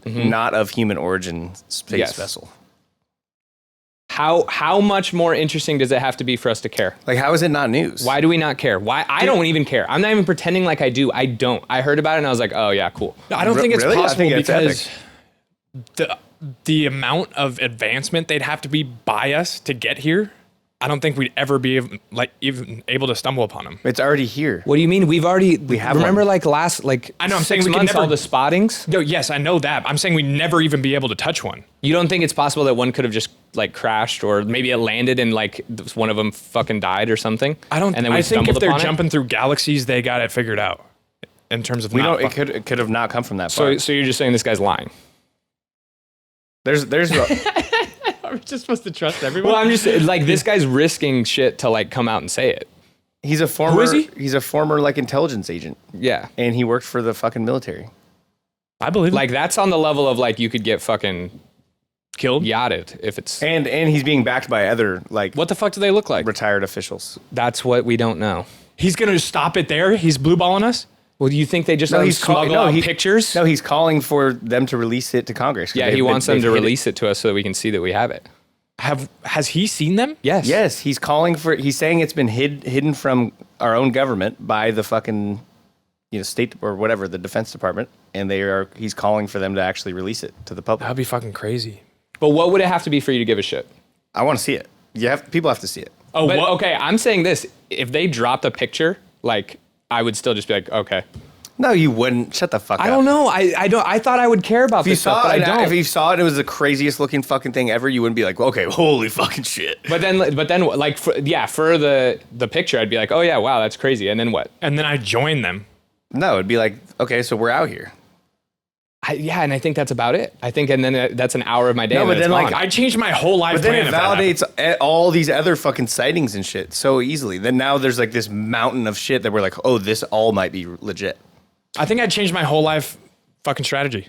not of human origin space Yes. vessel. How much more interesting does it have to be for us to care? Like, how is it not news? Why do we not care? Why? I don't even care. I'm not even pretending like I do. I don't. I heard about it and I was like, oh yeah, cool. No, I don't think it's Really? I possible think it's because the amount of advancement they'd have to be by us to get here. I don't think we'd ever be even able to stumble upon them. It's already here. What do you mean? We have remember one. I know. I'm saying 6 we can months never- all the spottings. No, yes, I know that. I'm saying we'd never even be able to touch one. You don't think it's possible that one could have just crashed or maybe it landed and one of them fucking died or something? I don't. And then we I think if stumbled they're upon it? jumping through galaxies, they got it figured out. In terms of We not don't. It could have not come from that far. So you're just saying this guy's lying? There's Are we just supposed to trust everyone? Well, I'm just this guy's risking shit to come out and say it. He's a former. Who is he? He's a former like intelligence agent, Yeah. and he worked for the fucking military. I believe Like, that's on the level of, like, you could get fucking killed. yachted if it's... And he's being backed by other like What the fuck do they look like? retired officials. That's what we don't know. He's gonna stop it there. He's blue balling us. Well, do you think they just No, let him he's call- smuggle no, out he- pictures? No, he's calling for them to release it to Congress. 'Cause Yeah, he wants them to release it to us so that we can see that we have it. Has he seen them? Yes. Yes, he's calling for. He's saying it's been hidden from our own government by the fucking, state or whatever, the Defense Department, and he's calling for them to actually release it to the public. That'd be fucking crazy. But what would it have to be for you to give a shit? I want to see it. People have to see it. Oh, But, what? okay, I'm saying this. If they dropped a picture, like, I would still just be like, okay. No, you wouldn't. Shut the fuck up. I don't know. I thought I would care about If you this stuff, saw but I it, don't. if you saw it, it was the craziest looking fucking thing ever. You wouldn't be like, okay, holy fucking shit. But then, like, for the picture, I'd be like, oh yeah, wow, that's crazy. And then what? And then I join them. No, it'd be like, okay, so we're out here. And I think that's about it. I think, and then that's an hour of my day. No, and but it's then, like, gone. I changed my whole life. But then plan it if that happened. validates all these other fucking sightings and shit so easily. Then now there's like this mountain of shit that we're like, oh, this all might be legit. I think I changed my whole life fucking strategy.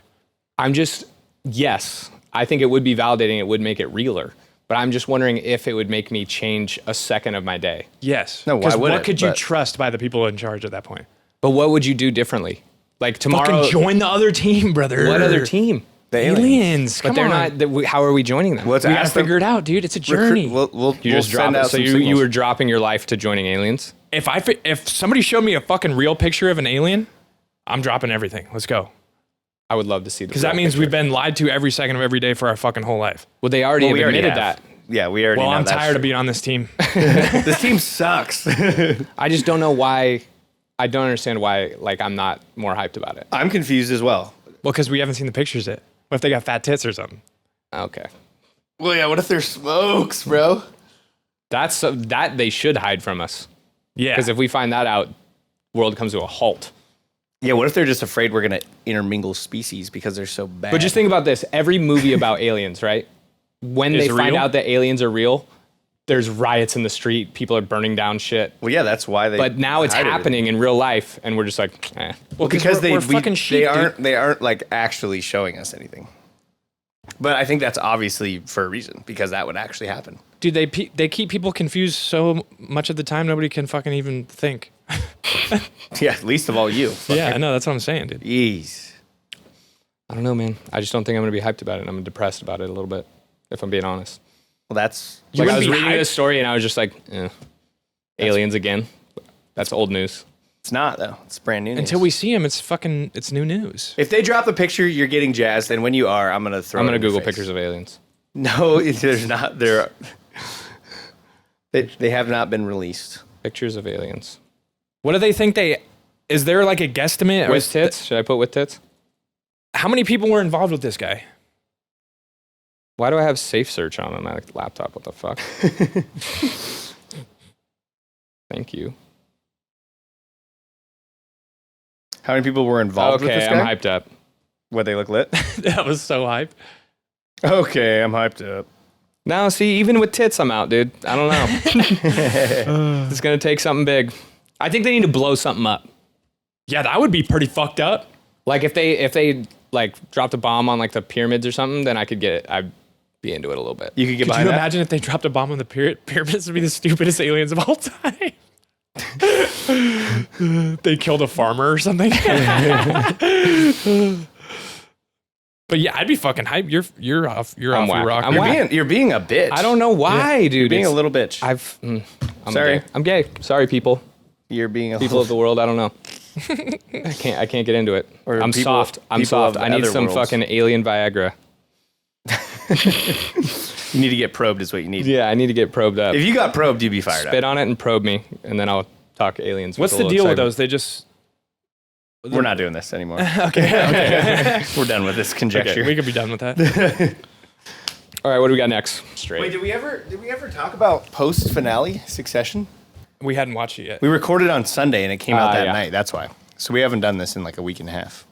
Yes, I think it would be validating. It would make it realer. But I'm just wondering if it would make me change a second of my day. Yes. No, why 'Cause wouldn't what could it? you But- trust by the people in charge at that point? But what would you do differently? Like tomorrow, Fucking join the other team, brother. what other team? The Aliens. But Come they're on. not. How are we joining them? Let's We gotta ask them. figure it out, dude. It's a journey. We'll You just drop send it. out So some you signals. were dropping your life to joining aliens? If somebody showed me a fucking real picture of an alien, I'm dropping everything. Let's go. I would love to see. Because that means we've been lied to every second of every day for our fucking whole life. Well, they already have admitted have. that. Yeah, we already Well, know I'm that's tired of true. being on this team. This team sucks. I just don't know why. I don't understand why. Like, I'm not more hyped about it. I'm confused as well. Well, because we haven't seen the pictures yet. What if they got fat tits or something? Okay, Well, yeah, what if there's smokes, bro? that's that they should hide from us. Yeah. Because if we find that out, world comes to a halt. Yeah, what if they're just afraid we're going to intermingle species because they're so bad? But just think about this: every movie about aliens, right? When Is they find real? out that aliens are real, there's riots in the street. People are burning down shit. Well, yeah, that's why they. But now it's hide happening in real life, and we're just like, eh. Well, because we're fucking sheep, dude. they aren't like actually showing us anything. But I think that's obviously for a reason because that would actually happen. Dude, they keep people confused so much of the time, nobody can fucking even think. Yeah, least of all you. Yeah, I know. That's what I'm saying, dude. Jeez. I don't know, man. I just don't think I'm gonna be hyped about it. I'm depressed about it a little bit, if I'm being honest. Well, that's Like, I wouldn't was be reading hyped? this story and I was just like, aliens again. That's old news. it's not though. It's brand new. Until news. we see him, it's new news. If they drop a picture, you're getting jazzed, and when you are, I'm gonna throw. I'm it gonna in your Google face. pictures of aliens. No, there's not. There. They have not been released. Pictures of aliens. What do they think is there like a guesstimate? With tits? Should I put with tits? How many people were involved with this guy? Why do I have safe search on my laptop? What the fuck? Thank you. How many people were involved with Okay, this I'm guy? hyped up. What, they look lit? That was so hype. Okay, I'm hyped up. Now, see, even with tits, I'm out, dude. I don't know. It's gonna take something big. I think they need to blow something up. Yeah, that would be pretty fucked up. Like if they like dropped a bomb on like the pyramids or something, then I'd be into it a little bit. You could get Could behind you that. imagine if they dropped a bomb on the pyramids? Would be the stupidest aliens of all time. They killed a farmer or something. But yeah, I'd be fucking hype. You're off your whack. rocker. I'm whack. You're being a bitch. I don't know why, dude. You're being a It's- little bitch. I'm Sorry. gay. I'm gay. Sorry, people. You're being a People of the world. I don't know. I can't get into it. Or I'm people- soft. I'm people soft. of I need other some worlds. fucking alien Viagra. You need to get probed, is what you need. Yeah, I need to get probed up. If you got probed, you'd be fired Spit up. on it and probe me, and then I'll talk aliens. What's with the a deal little with those? excitement. They just We're not doing this anymore. okay. We're done with this conjecture. Okay, we could be done with that. All right, what do we got next? Straight. Wait, did we ever talk about post finale Succession? We hadn't watched it yet. We recorded on Sunday and it came out that yeah. night. That's why. So we haven't done this in like a week and a half.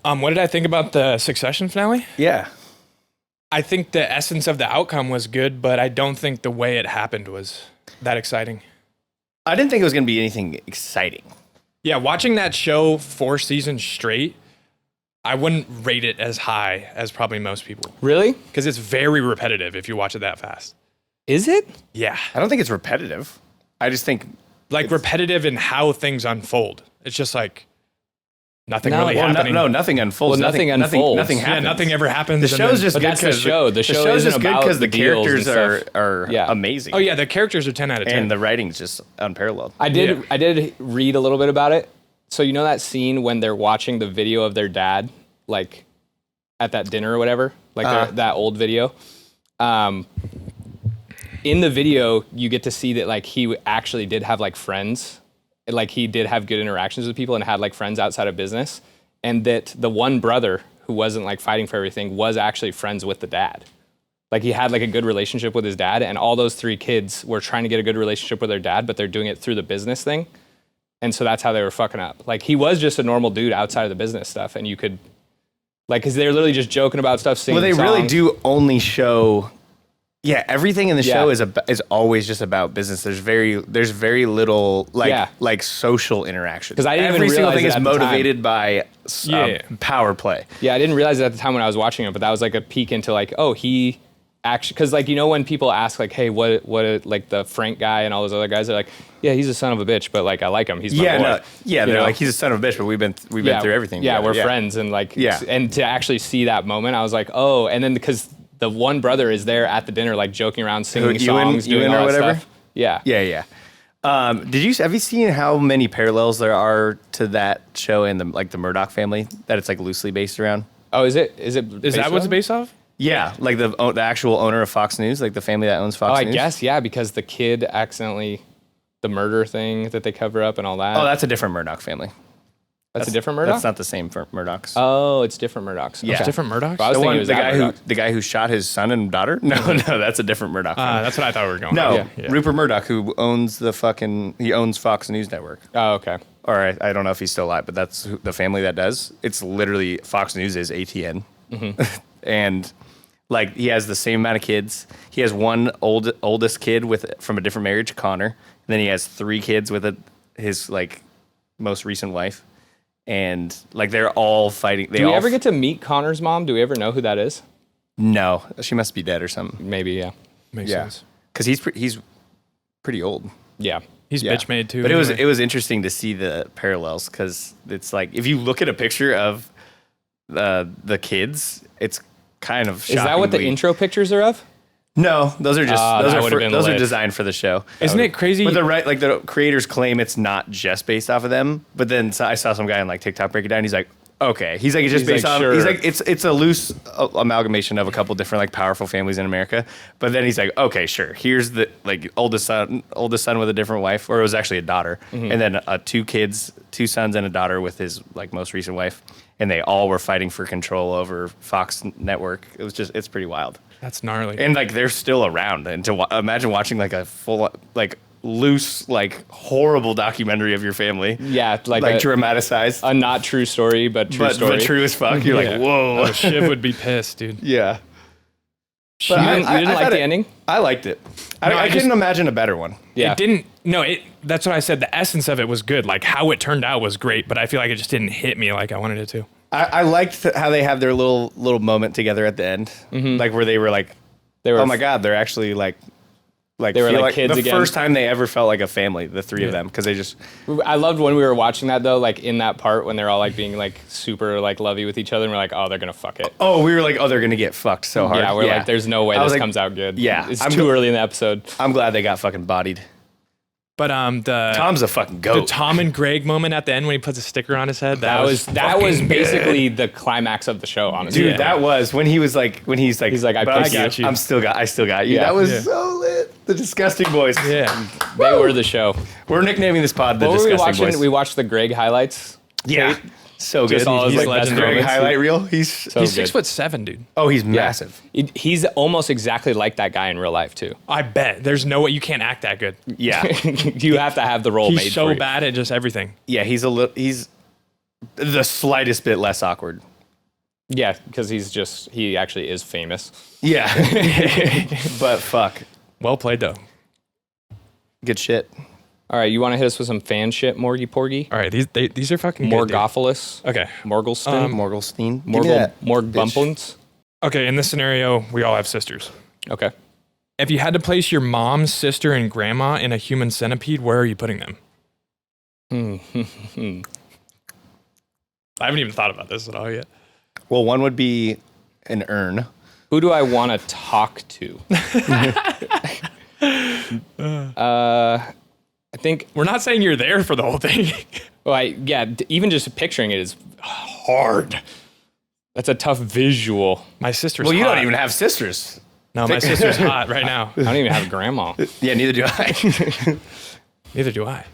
What did I think about the Succession finale? Yeah. I think the essence of the outcome was good, but I don't think the way it happened was that exciting. I didn't think it was going to be anything exciting. Yeah, watching that show 4 seasons straight, I wouldn't rate it as high as probably most people. Really? Because it's very repetitive if you watch it that fast. Is it? Yeah. I don't think it's repetitive. I just think Like repetitive in how things unfold. It's just like nothing No, really well, happening. nothing unfolds. Well, nothing unfolds. Nothing Yeah, happens. nothing ever happens. The show's just But good that's the because show. The show is isn't just good about because the deals and characters stuff. are Yeah. amazing. Oh yeah, the characters are 10 out of 10. And the writing's just unparalleled. I did read a little bit about it. So you know that scene when they're watching the video of their dad, like at that dinner or whatever, like that old video. In the video, you get to see that like he actually did have like friends, like he did have good interactions with people and had like friends outside of business, and that the one brother who wasn't like fighting for everything was actually friends with the dad. Like he had like a good relationship with his dad, and all those 3 kids were trying to get a good relationship with their dad, but they're doing it through the business thing. And so that's how they were fucking up. Like he was just a normal dude outside of the business stuff, and you could, like, because they're literally just joking about stuff, singing Well, they really songs. do only show. Yeah, everything in the show is always just about business. There's very little like social interaction. 'Cause I didn't Every even single realize thing it is at the time. motivated by power play. Yeah, I didn't realize it at the time when I was watching it, but that was like a peek into like, oh, he actually, because like, you know, when people ask like, hey, what like the Frank guy and all those other guys, they're like, yeah, he's a son of a bitch, but like I like him. He's my boy. They're like, he's a son of a bitch, but we've been through everything. Yeah, together. we're friends, and like, Yeah. and to actually see that moment, I was like, oh, and then because the one brother is there at the dinner, like joking around, singing songs, doing Ewan all or that whatever? stuff. Yeah. Yeah. Have you seen how many parallels there are to that show and the Murdoch family that it's like loosely based around? Oh, is that that what's based off? Yeah, like the actual owner of Fox News, like the family that owns Fox Oh, I News. guess, yeah, because the kid accidentally, the murder thing that they cover up and all that. Oh, that's a different Murdoch family. That's a different Murdoch? That's not the same for Murdochs. Oh, it's different Murdochs. Yeah. Okay. Different Murdochs? Well, I was thinking it was that Murdoch. the guy who shot his son and daughter. No, that's a different Murdoch. family. That's what I thought we were going No, with. Yeah. Rupert Murdoch, who owns he owns Fox News Network. Oh, okay. Or I don't know if he's still alive, but that's the family that does. It's literally Fox News is ATN, and like he has the same amount of kids. He has one oldest kid from a different marriage, Connor. And then he has 3 kids with his like most recent wife, and like they're all fighting. Do we ever get to meet Connor's mom? Do we ever know who that is? No, she must be dead or something. Maybe, yeah. Makes sense. Because he's pretty old. Yeah. He's bitch made too. But anyway. it was interesting to see the parallels because it's like if you look at a picture of the kids, it's kind of Is that what the intro pictures are of? No, those are just that would've been those are lit. designed for the show. Isn't it crazy? But the creators claim it's not just based off of them. But then I saw some guy on like TikTok break it down. He's like, okay. He's like, it's just based off. sure. He's like, it's a loose amalgamation of a couple different like powerful families in America. But then he's like, okay, sure. Here's the like oldest son with a different wife, or it was actually a daughter, and then 2 sons and a daughter with his like most recent wife, and they all were fighting for control over Fox Network. It's pretty wild. That's gnarly. And like they're still around, and to imagine watching like a full like loose like horrible documentary of your family, Yeah, like dramatized, a not true story, but true story. but true as fuck. You're Yeah. like, whoa, Oh, Shiv would be pissed, dude. yeah. You didn't like the ending? I liked it. No, I I couldn't just- imagine a better one. Yeah. It didn't. No, that's what I said. The essence of it was good. Like how it turned out was great, but I feel like it just didn't hit me like I wanted it to. I liked how they have their little moment together at the end, like where they were like, oh my god, they're actually like They were feel like kids the again. first time they ever felt like a family, the 3 of them, because they just I loved when we were watching that though, like in that part when they're all like being like super like lovey with each other, and we're like, oh, they're gonna fuck it. we were like, oh, they're gonna get fucked so hard. Yeah, we're like, there's no way I was this like, comes out good. yeah, it's I'm too gl- early in the episode. I'm glad they got fucking bodied. But Tom's a fucking the goat. Tom and Greg moment at the end when he puts a sticker on his head. That was fucking basically the climax of the show, honestly. Dude, that was when he's like, he's like, I "But picked got you. I still got you. Yeah. That was Yeah. so lit. The Disgusting Boys. Yeah. They were the show. We're nicknaming this pod the What were we Disgusting watching? Boys. We watched the Greg highlights. yeah. So good. Just all his, He's like, best Greg moments. highlight reel. He's So He's good. 6'7", dude. he's massive. He's almost exactly like that guy in real life too. I bet. There's no way you can't act that good. Yeah. You have to have the role made He's for so you. bad at just everything. Yeah, he's the slightest bit less awkward. Yeah, because he actually is famous. Yeah. But fuck. Well played though. Good shit. All right, you want to hit us with some fan shit, Morgy Porgy? All right, these are fucking good, dude. Morgophilis. Okay. Morgelston. Morgelstein. Morgbumplins. Okay, in this scenario, we all have sisters. Okay. If you had to place your mom, sister, and grandma in a human centipede, where are you putting them? I haven't even thought about this at all yet. Well, one would be an urn. Who do I want to talk to? I think We're not saying you're there for the whole thing. Well, even just picturing it is hard. That's a tough visual. My sister's Well, you hot. don't even have sisters. No, my sister's hot right now. I don't even have a grandma. Yeah, neither do I. Neither do I.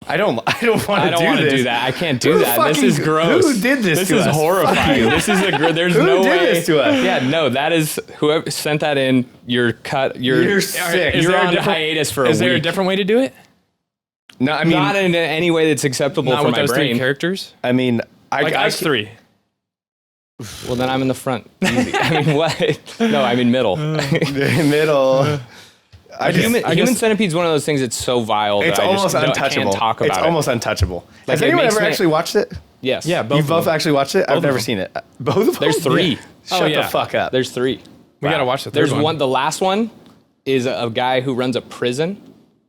I don't want to do this. I don't want to do that. I can't do Who that. This fucking- is gross. who did this to is us? horrifying. This is there's Who no did way. this to us? Yeah, no, that is whoever sent that in. You're cut. You're sick. Is You're there a on different- hiatus for a week. Is there a different way to do it? No, I mean, Not in any way that's acceptable Not for with my those three brain. characters? I mean, Like us three. Well, then I'm in the front. Easy. I mean, what? No, I'm in middle. middle. Human centipede's one of those things that's so vile It's that almost I just untouchable. can't talk about It's it. almost untouchable. Like, Has it anyone makes ever me- actually watched it? Yes. Yeah, You both actually watched it? I've of never them. seen it. Both of them? There's three. Yeah. Shut yeah. the fuck up. There's three. We got to watch the third There's one. one. The last one is a guy who runs a prison,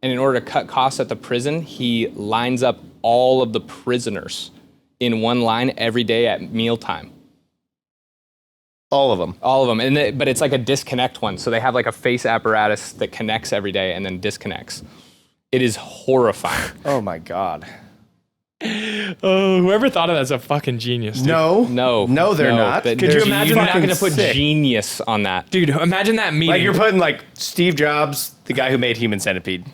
and in order to cut costs at the prison, he lines up all of the prisoners in one line every day at mealtime. All of them. All of them, but it's like a disconnect one. So they have like a face apparatus that connects every day and then disconnects. It is horrifying. Oh my god. Oh, whoever thought of that's a fucking genius. Dude. No. No, they're not. Could you imagine You're that? not going to put Sick. genius on that. Dude, imagine that meeting. Like you're putting like Steve Jobs, the guy who made Human Centipede,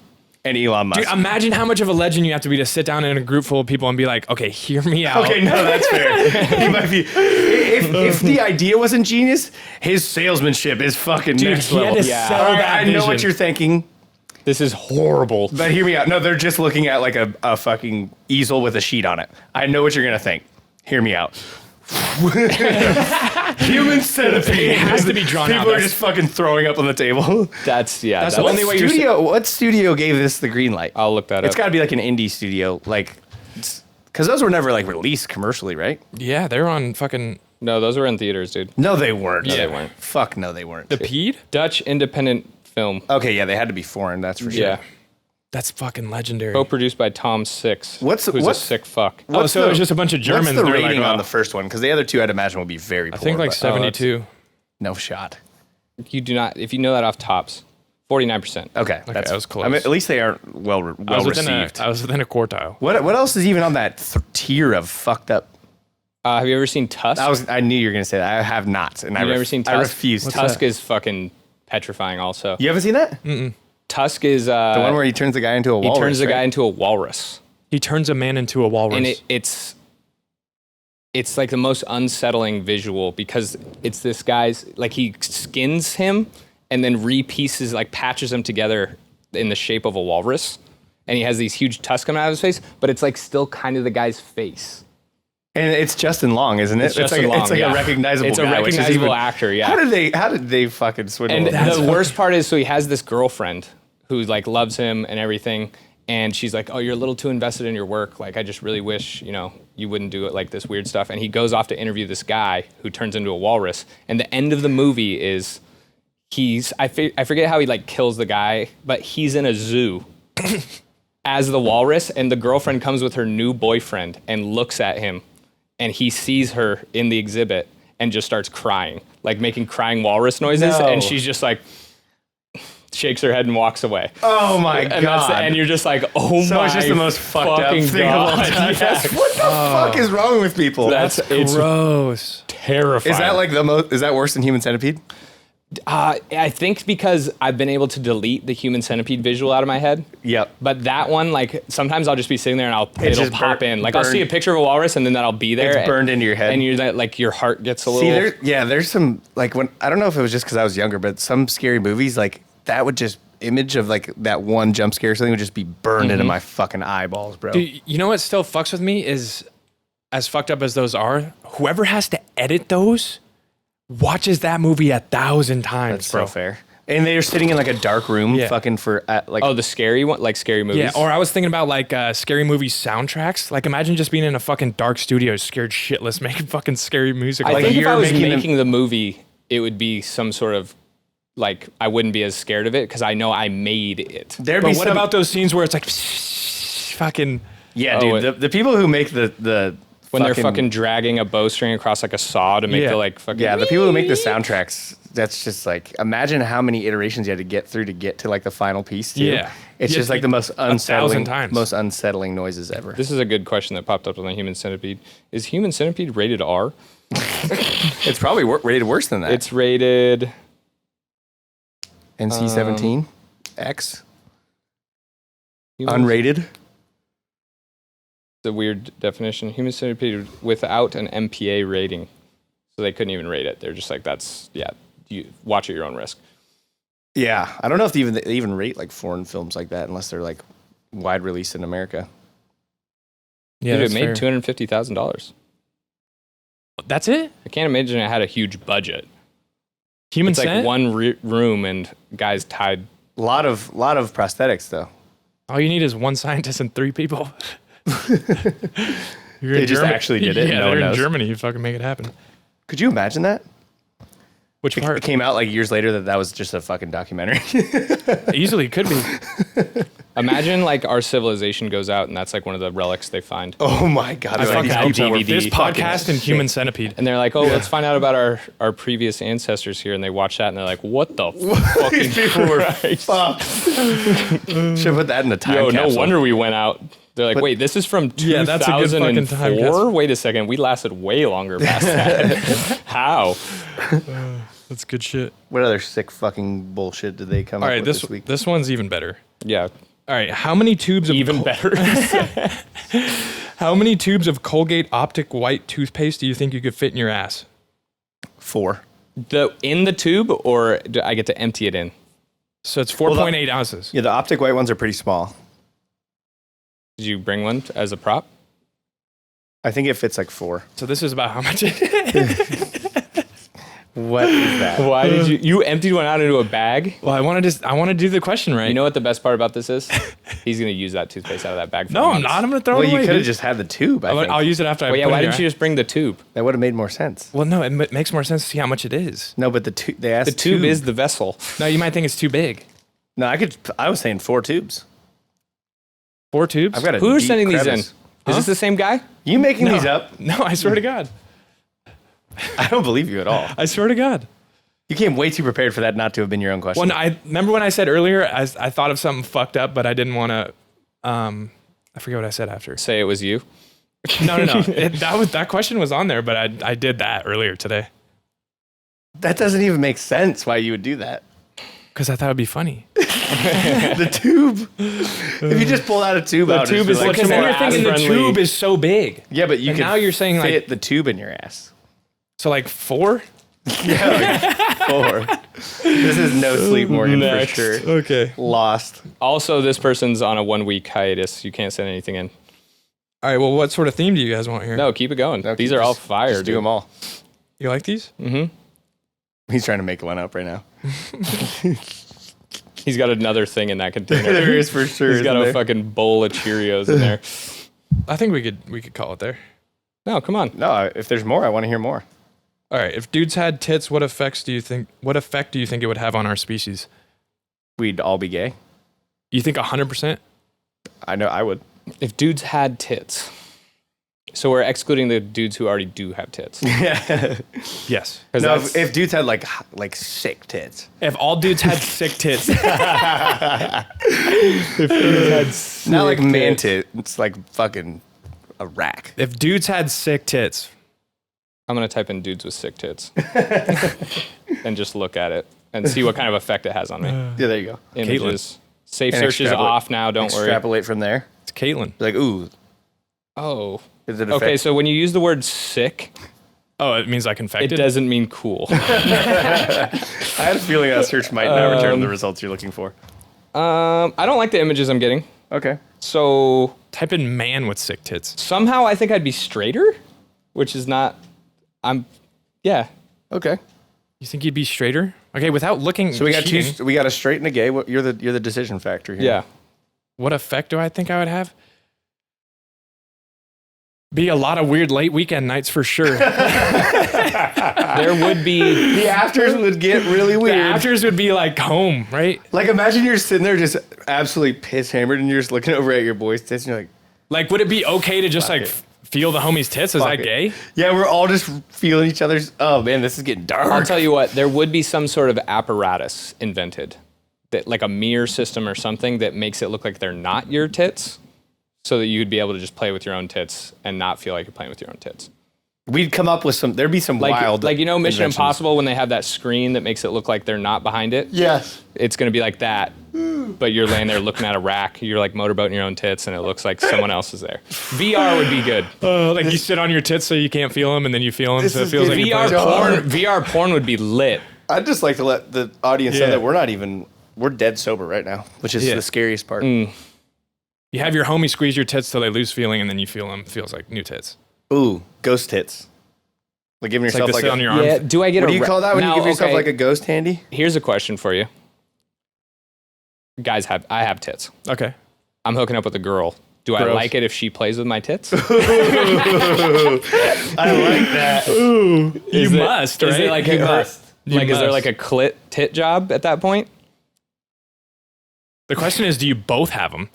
and Elon Musk. Dude, imagine how much of a legend you have to be to sit down in a group full of people and be like, okay, hear me out. Okay, no, that's fair. He might be. If the idea wasn't genius, his salesmanship is fucking Dude, next he had level. to Yeah. sell All right, that I know what vision. you're thinking, This is horrible. but hear me out. No, they're just looking at like a fucking easel with a sheet on it. I know what you're gonna think. Hear me out. Human Centipede. It has to be drawn out. People are That's- just fucking throwing up on the table. That's the that's only way you're What studio gave this the green light? I'll look that It's up. got to be like an indie studio, like, because those were never like released commercially, right? Yeah, they're on fucking No, those were in theaters, dude. No, they weren't. No, they weren't. Fuck no, they weren't. the Pede. Dutch independent film. Okay, yeah, they had to be foreign. That's for sure. Yeah. That's fucking legendary. Co-produced by Tom Six. What's who's what's- a sick fuck. Oh, so it was just a bunch of Germans. What's the They were rating like, on oh. the first one? Because the other two, I'd imagine, would be very poor. I think like but- 72. No shot. You do not. If you know that off tops, 49%. Okay, that was close. I mean, at least they aren't well I was received. I was within a quartile. What else is even on that tier of fucked up? Have you ever seen Tusk? I knew you were gonna say that. I have not, and Have you ever seen Tusk? I refuse. to. Tusk is fucking petrifying. Also, You haven't seen that? Tusk is The one where he turns the guy into a he walrus. turns the guy right? into a walrus, He turns a man into a walrus. and it's like the most unsettling visual because it's this guy's like he skins him and then repieces like patches him together in the shape of a walrus, and he has these huge tusks coming out of his face, but it's like still kind of the guy's face. And it's Justin Long, isn't it? It's Justin Long, It's like yeah. a recognizable It's a guy, which is recognizable even- actor, yeah. How did they fucking swindle And him? the worst part is, so he has this girlfriend who like loves him and everything, and she's like, "Oh, you're a little too invested in your work. Like, I just really wish, you wouldn't do it like this weird stuff." And he goes off to interview this guy who turns into a walrus. And the end of the movie is I forget how he like kills the guy, but he's in a zoo as the walrus, and the girlfriend comes with her new boyfriend and looks at him, and he sees her in the exhibit and just starts crying, like making crying walrus noises, No. and she's just like shakes her head and walks away. Oh my And that's god! and you're just like, oh so my it's just the most fucked up fucking thing of all God. time. Yes. What the fuck is wrong with people? It's gross. terrifying. Is that like the most? Is that worse than Human Centipede? I think because I've been able to delete the Human Centipede visual out of my head. Yep. But that one, like, sometimes I'll just be sitting there and it'll just pop in. Like, I'll burned- see a picture of a walrus and then that'll be there. It's burned into your head. And you're like, your heart gets a See, little. there's some like when I don't know if it was just because I was younger, but some scary movies like that would just image of like that one jump scare or something would just be burned into my fucking eyeballs, bro. Dude, you know what still fucks with me is, as fucked up as those are, whoever has to edit those watches that movie 1,000 times, That's bro. so fair. And they're sitting in like a dark room, fucking for like. Oh, the scary one, like scary movies. Yeah, or I was thinking about like scary movie soundtracks. Like imagine just being in a fucking dark studio, scared shitless, making fucking scary music. I Like, think if I was making making the movie, it would be some sort of like I wouldn't be as scared of it because I know I made it. There'd but be what some, about those scenes where it's like fucking? Yeah, dude. The people who make the When they're fucking dragging a bowstring across like a saw to make the like fucking. Yeah, the people who make the soundtracks, that's just like, imagine how many iterations you had to get through to get to like the final piece too. Yeah. It's just like the most 1,000 times. most unsettling noises ever. This is a good question that popped up on the Human Centipede. Is Human Centipede rated R? It's probably rated worse than that. It's rated NC-17, X, Human- unrated. It's a weird definition. Human Centipede without an MPA rating. So they couldn't even rate it. They're just like, you watch at your own risk. Yeah, I don't know if they even rate like foreign films like that unless they're like wide release in America. Yeah, Dude, it made $250,000. That's it. I can't imagine it had a huge budget. Human It's like Cent? one room and guys tied. A lot of prosthetics though. All you need is one scientist and 3 people. They just actually did it. Yeah, and no one they're in knows. Germany. You fucking make it happen. Could you imagine that? Which It part? came out like years later that was just a fucking documentary. Easily could be. Imagine like our civilization goes out and that's like one of the relics they find. Oh my god! I fucking hope so. DVD. This podcast and Human Centipede. And they're like, oh, let's find out about our previous ancestors here. And they watch that and they're like, what the fucking people were Christ? fucked. Should put that in the time Yo, no capsule. wonder we went out. They're like, wait, this is from Yeah, that's a good fucking time 2004? capsule. Wait a second, we lasted way longer past that. How? That's good shit. What other sick fucking bullshit did they come All up right, with this week? this one's even better. Yeah, All right, how many tubes of even better. How many tubes of Colgate Optic White toothpaste do you think you could fit in your ass? 4. In the tube, or do I get to empty it in? So it's 4.8 ounces. Yeah, the optic white ones are pretty small. Did you bring one as a prop? I think it fits like 4. So this is about how much it is. What is that? Why did you emptied one out into a bag? Well, I want to do the question right. You know what the best part about this is? He's gonna use that toothpaste out of that bag. For No, I'm months. not. I'm going to throw Well, it you away. could have dude. just had the tube. I think I'll use it after I Well, yeah. put Why it in didn't your you ass. just bring the tube? that would have made more sense. Well, no, it makes more sense to see how much it is. No, but they asked The tube is the vessel. No, you might think it's too big. No, I was saying 4 tubes. 4 tubes? I've got a Who's deep sending these in? crevice. Is this the same guy? You making No. these up? No, I swear to God. I don't believe you at all. I swear to God. You came way too prepared for that not to have been your own question. Well, I remember when I said earlier, I thought of something fucked up, but I didn't want to. I forget what I said after. Say it was you. No. That question was on there, but I did that earlier today That doesn't even make sense why you would do that. because I thought it'd be funny. The tube. If you just pull out a tube out, tube just is be like Because then more you're thinking the ass-friendly. tube is so big. yeah, but you And can now you're saying fit like the tube in your ass. so like 4. 4. This is no sleep, Morgan, Next. for sure. Okay. Lost. Also, this person's on a 1-week hiatus. You can't send anything in. All right. Well, what sort of theme do you guys want here? No, keep it going. No, These are all just fire. Just do them all. You like these? He's trying to make one up right now. He's got another thing in that container. There is for sure. He's got isn't a there? fucking bowl of Cheerios in there. I think we could call it there. No, come on. No, if there's more, I want to hear more. All right. If dudes had tits, what effect do you think it would have on our species? We'd all be gay. You think 100%? I know I would. If dudes had tits. So we're excluding the dudes who already do have tits. Yes. Because No, that's if dudes had like sick tits. If all dudes had sick tits, Not like man tit. It's like fucking a rack. if dudes had sick tits, I'm going to type in dudes with sick tits and just look at it and see what kind of effect it has on me. Yeah, there you go. Images. Safe And search is extrapolate- off now, don't worry. Extrapolate from there. it's Caitlin. Be like, ooh, Oh. is it Okay, so when you use the word sick, Oh, it means like it infected? doesn't mean cool. I had a feeling that search might not return the results you're looking for. I don't like the images I'm getting. Okay. So Type in man with sick tits. somehow I think I'd be straighter, which is not. Yeah. Okay. You think you'd be straighter? Okay, without looking. So we got cheating, we got a straight and a gay. You're the decision factor here. Yeah. What effect do I think I would have? Be a lot of weird late weekend nights for sure. There would be. The afters would get really The weird. afters would be like home, right? Like imagine you're sitting there just absolutely piss hammered and you're just looking over at your boy's tits and you're like, Like, would it be okay to just like feel the homie's tits? Is Fuck that it. gay? yeah, we're all just feeling each other's. Oh man, this is getting dark. I'll tell you what, there would be some sort of apparatus invented, that like a mirror system or something that makes it look like they're not your tits, so that you'd be able to just play with your own tits and not feel like you're playing with your own tits. We'd come up with some. There'd be some Like, wild. like Mission inventions. Impossible when they have that screen that makes it look like they're not behind it. Yes. It's gonna be like that, but you're laying there looking at a rack. You're like motorboating your own tits, and it looks like someone else is there. VR would be good. Like you sit on your tits so you can't feel them, and then you feel them, This so it is feels like getting you're playing. VR porn would be lit. I'd just like to let the audience know Yeah. that we're dead sober right now, which is Yeah. the scariest part. You have your homie squeeze your tits till they lose feeling, and then you feel them. Feels like new tits. Ooh, ghost tits. Like giving It's like yourself to like sit a, on your arm. Yeah. Do I get what a? do you call that when Now, you give yourself okay, like a ghost handy? Here's a question for you. Guys, I have tits. Okay. I'm hooking up with a girl. Do I Gross. like it if she plays with my tits? I like that. You must, Is right? it like You a, must. like is there must. like a clit tit job at that point? The question is, do you both have them,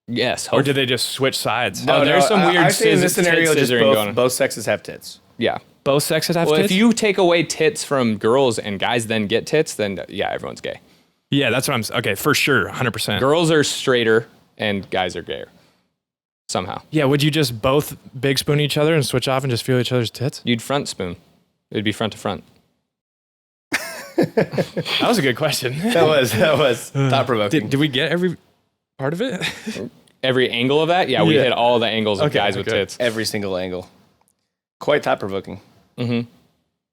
Yes. or do they just switch sides? No, there's some weird I say in this tit scenario, just scissoring going on. both sexes have tits. Yeah. Both sexes have Well, tits. if you take away tits from girls and guys then get tits, then yeah, everyone's gay. Yeah, that's what I'm. Okay, for sure, 100%. Girls are straighter and guys are gayer. Somehow. Yeah, would you just both big spoon each other and switch off and just feel each other's tits? You'd front spoon. It'd be front to front. That was a good question. That was thought provoking. Did we get every part of it? Every angle of that? Yeah, we Yeah. hit all the angles of Okay, guys with okay. tits. Every single angle. Quite thought provoking. Let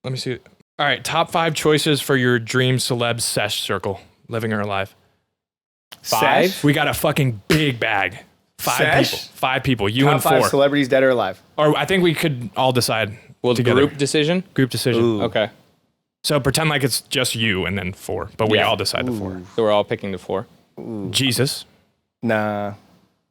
me see. All right, top 5 choices for your dream celeb sesh circle, living or alive. 5? Sesh? We got a fucking big bag. 5 Sesh? people. 5 people. You Top and 5 4. celebrities dead or alive. Or I think we could all decide. Well, together. group decision? Group decision. Ooh. Okay. So pretend like it's just you and then 4, but we Yeah. all decide the 4. So we're all picking the 4. Jesus. Nah,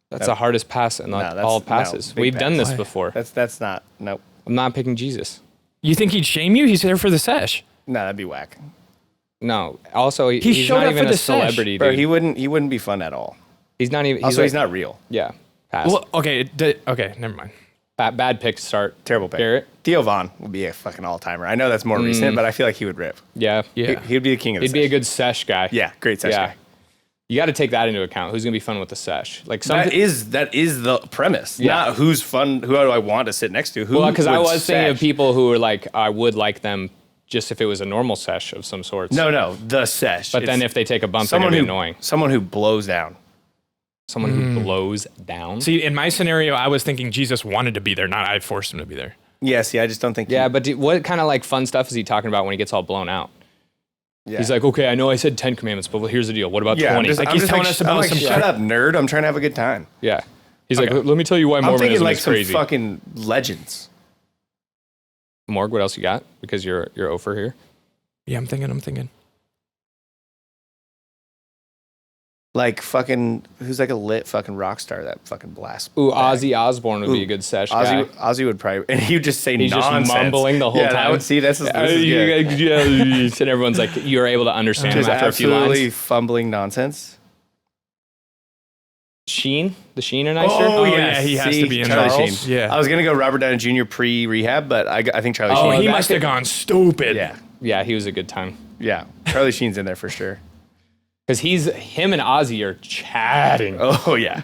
That's the hardest pass and No, not that's- all no, passes. big We've done pass. this before. that's not. Nope. I'm not picking Jesus. You think he'd shame you? He's there for the sesh. Nah, that'd be whack. No. Also, He he's showed not up even for a the sesh. celebrity, Bro, dude. he wouldn't be fun at all. He's not even. Also, he's not real. Yeah. Pass. Well, okay. Okay, never mind. Bad pick to start. Terrible pick. Garrett. Theo Vaughn would be a fucking all-timer. I know that's more recent, but I feel like he would rip. Yeah. Yeah. He'd be the king of the He'd be a sesh. good sesh guy. Yeah, great sesh Yeah. guy. You got to take that into account. Who's gonna be fun with the sesh? Like some. That is the premise. Yeah. Not who's fun. Who do I want to sit next to? Who? Well, because I would was thinking of sesh? people who were like, I would like them just if it was a normal sesh of some sorts. No, the sesh. But then if they take a bump, they're someone gonna be who annoying. someone who blows down. Someone who blows down. See, in my scenario, I was thinking Jesus wanted to be there, not I forced him to be there. Yeah, see, I just don't think. Yeah, but what kind of like fun stuff is he talking about when he gets all blown out? Yeah. He's like, okay, I know I said 10 commandments, but here's the deal. What about 20? Like, he's telling us about some shut up, nerd. I'm trying to have a good time. Yeah. He's Okay. like, let me tell you why I'm Mormonism thinking like is some crazy. fucking legends. Morg, what else you got? Because you're over here. Yeah, I'm thinking. Like fucking who's like a lit fucking rock star that fucking blasts. Ooh, back. Ozzy Osbourne would be a good sesh guy. Ozzy would probably, and he would just say He's nonsense. just mumbling the whole yeah, time. That would, see, this is good. And everyone's like, you're able to understand him Just after a few absolutely lines. fumbling nonsense. Sheen? The Sheener Nicer? Oh, yeah, he has to be in Charlie Charles. Sheen. Yeah. I was gonna go Robert Downey Jr. pre-rehab, but I think Charlie Oh, Sheen. he that must could- have gone stupid. Yeah, Yeah, he was a good time. yeah. Charlie Sheen's in there for sure. Because him and Ozzy are chatting. Oh yeah.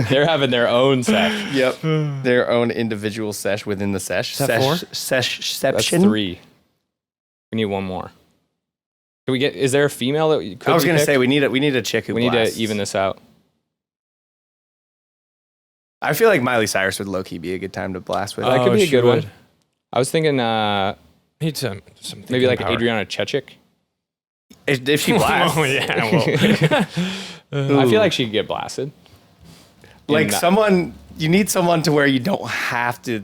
They're having their own sesh. Yep. Their own individual sesh within the sesh. that 4? That's Seshception. 3. We need one more. Can we get? Is there a female that could I was be gonna picked? say we need a chick who we need blasts. to even this out. I feel like Miley Cyrus would low key be a good time to blast with. That could be a she good would. one. I was thinking Need some maybe like power. Adriana Chechik. If she blasts, Oh yeah. Well, I feel like she could get blasted. like In that- someone, you need someone to where you don't have to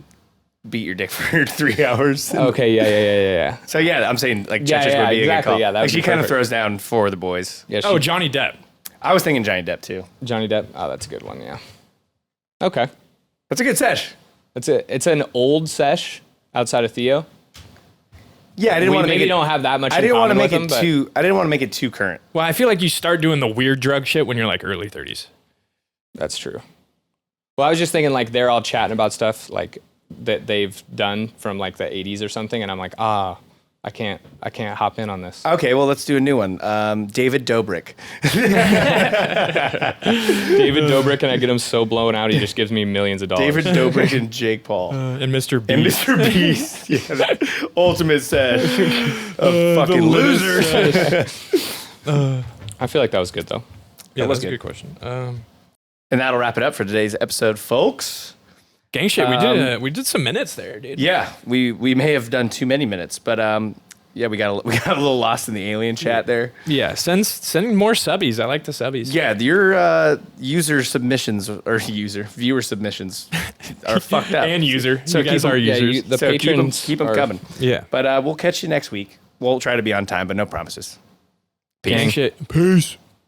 beat your dick for 3 hours. Okay, yeah. So yeah, I'm saying like Yeah, Chechers yeah, would be a exactly, good call. yeah, that would Like, she be kind of perfect. throws down for the boys. Yeah, Oh, Johnny Depp. I was thinking Johnny Depp too. Johnny Depp. Oh, that's a good one. Yeah. Okay. That's a good sesh. It's an old sesh outside of Theo. Yeah, I didn't We want to make maybe it. don't have that much. I in didn't want to common make with it him, but too. I didn't want to make it too current. Well, I feel like you start doing the weird drug shit when you're like early 30s. That's true. Well, I was just thinking like they're all chatting about stuff like that they've done from like the 80s or something, and I'm like, I can't hop in on this. Okay, well let's do a new one. David Dobrik. David Dobrik, and I get him so blown out, he just gives me millions of dollars. David Dobrik and Jake Paul. And Mr. Beast. And Mr. Beast. Yeah, that ultimate sesh of fucking losers. I feel like that was good though. Yeah, That was that's a good. good question. And that'll wrap it up for today's episode, folks. Gang shit, we did some minutes there, dude. Yeah, we may have done too many minutes, but yeah, we got a little lost in the alien chat there. Yeah, send more subbies. I like the subbies. Yeah, your viewer submissions are fucked up. And user. So you guys keep 'em- are yeah, users. the so patrons keep them are- coming. Yeah. But we'll catch you next week. We'll try to be on time, but no promises. Gang shit. Peace.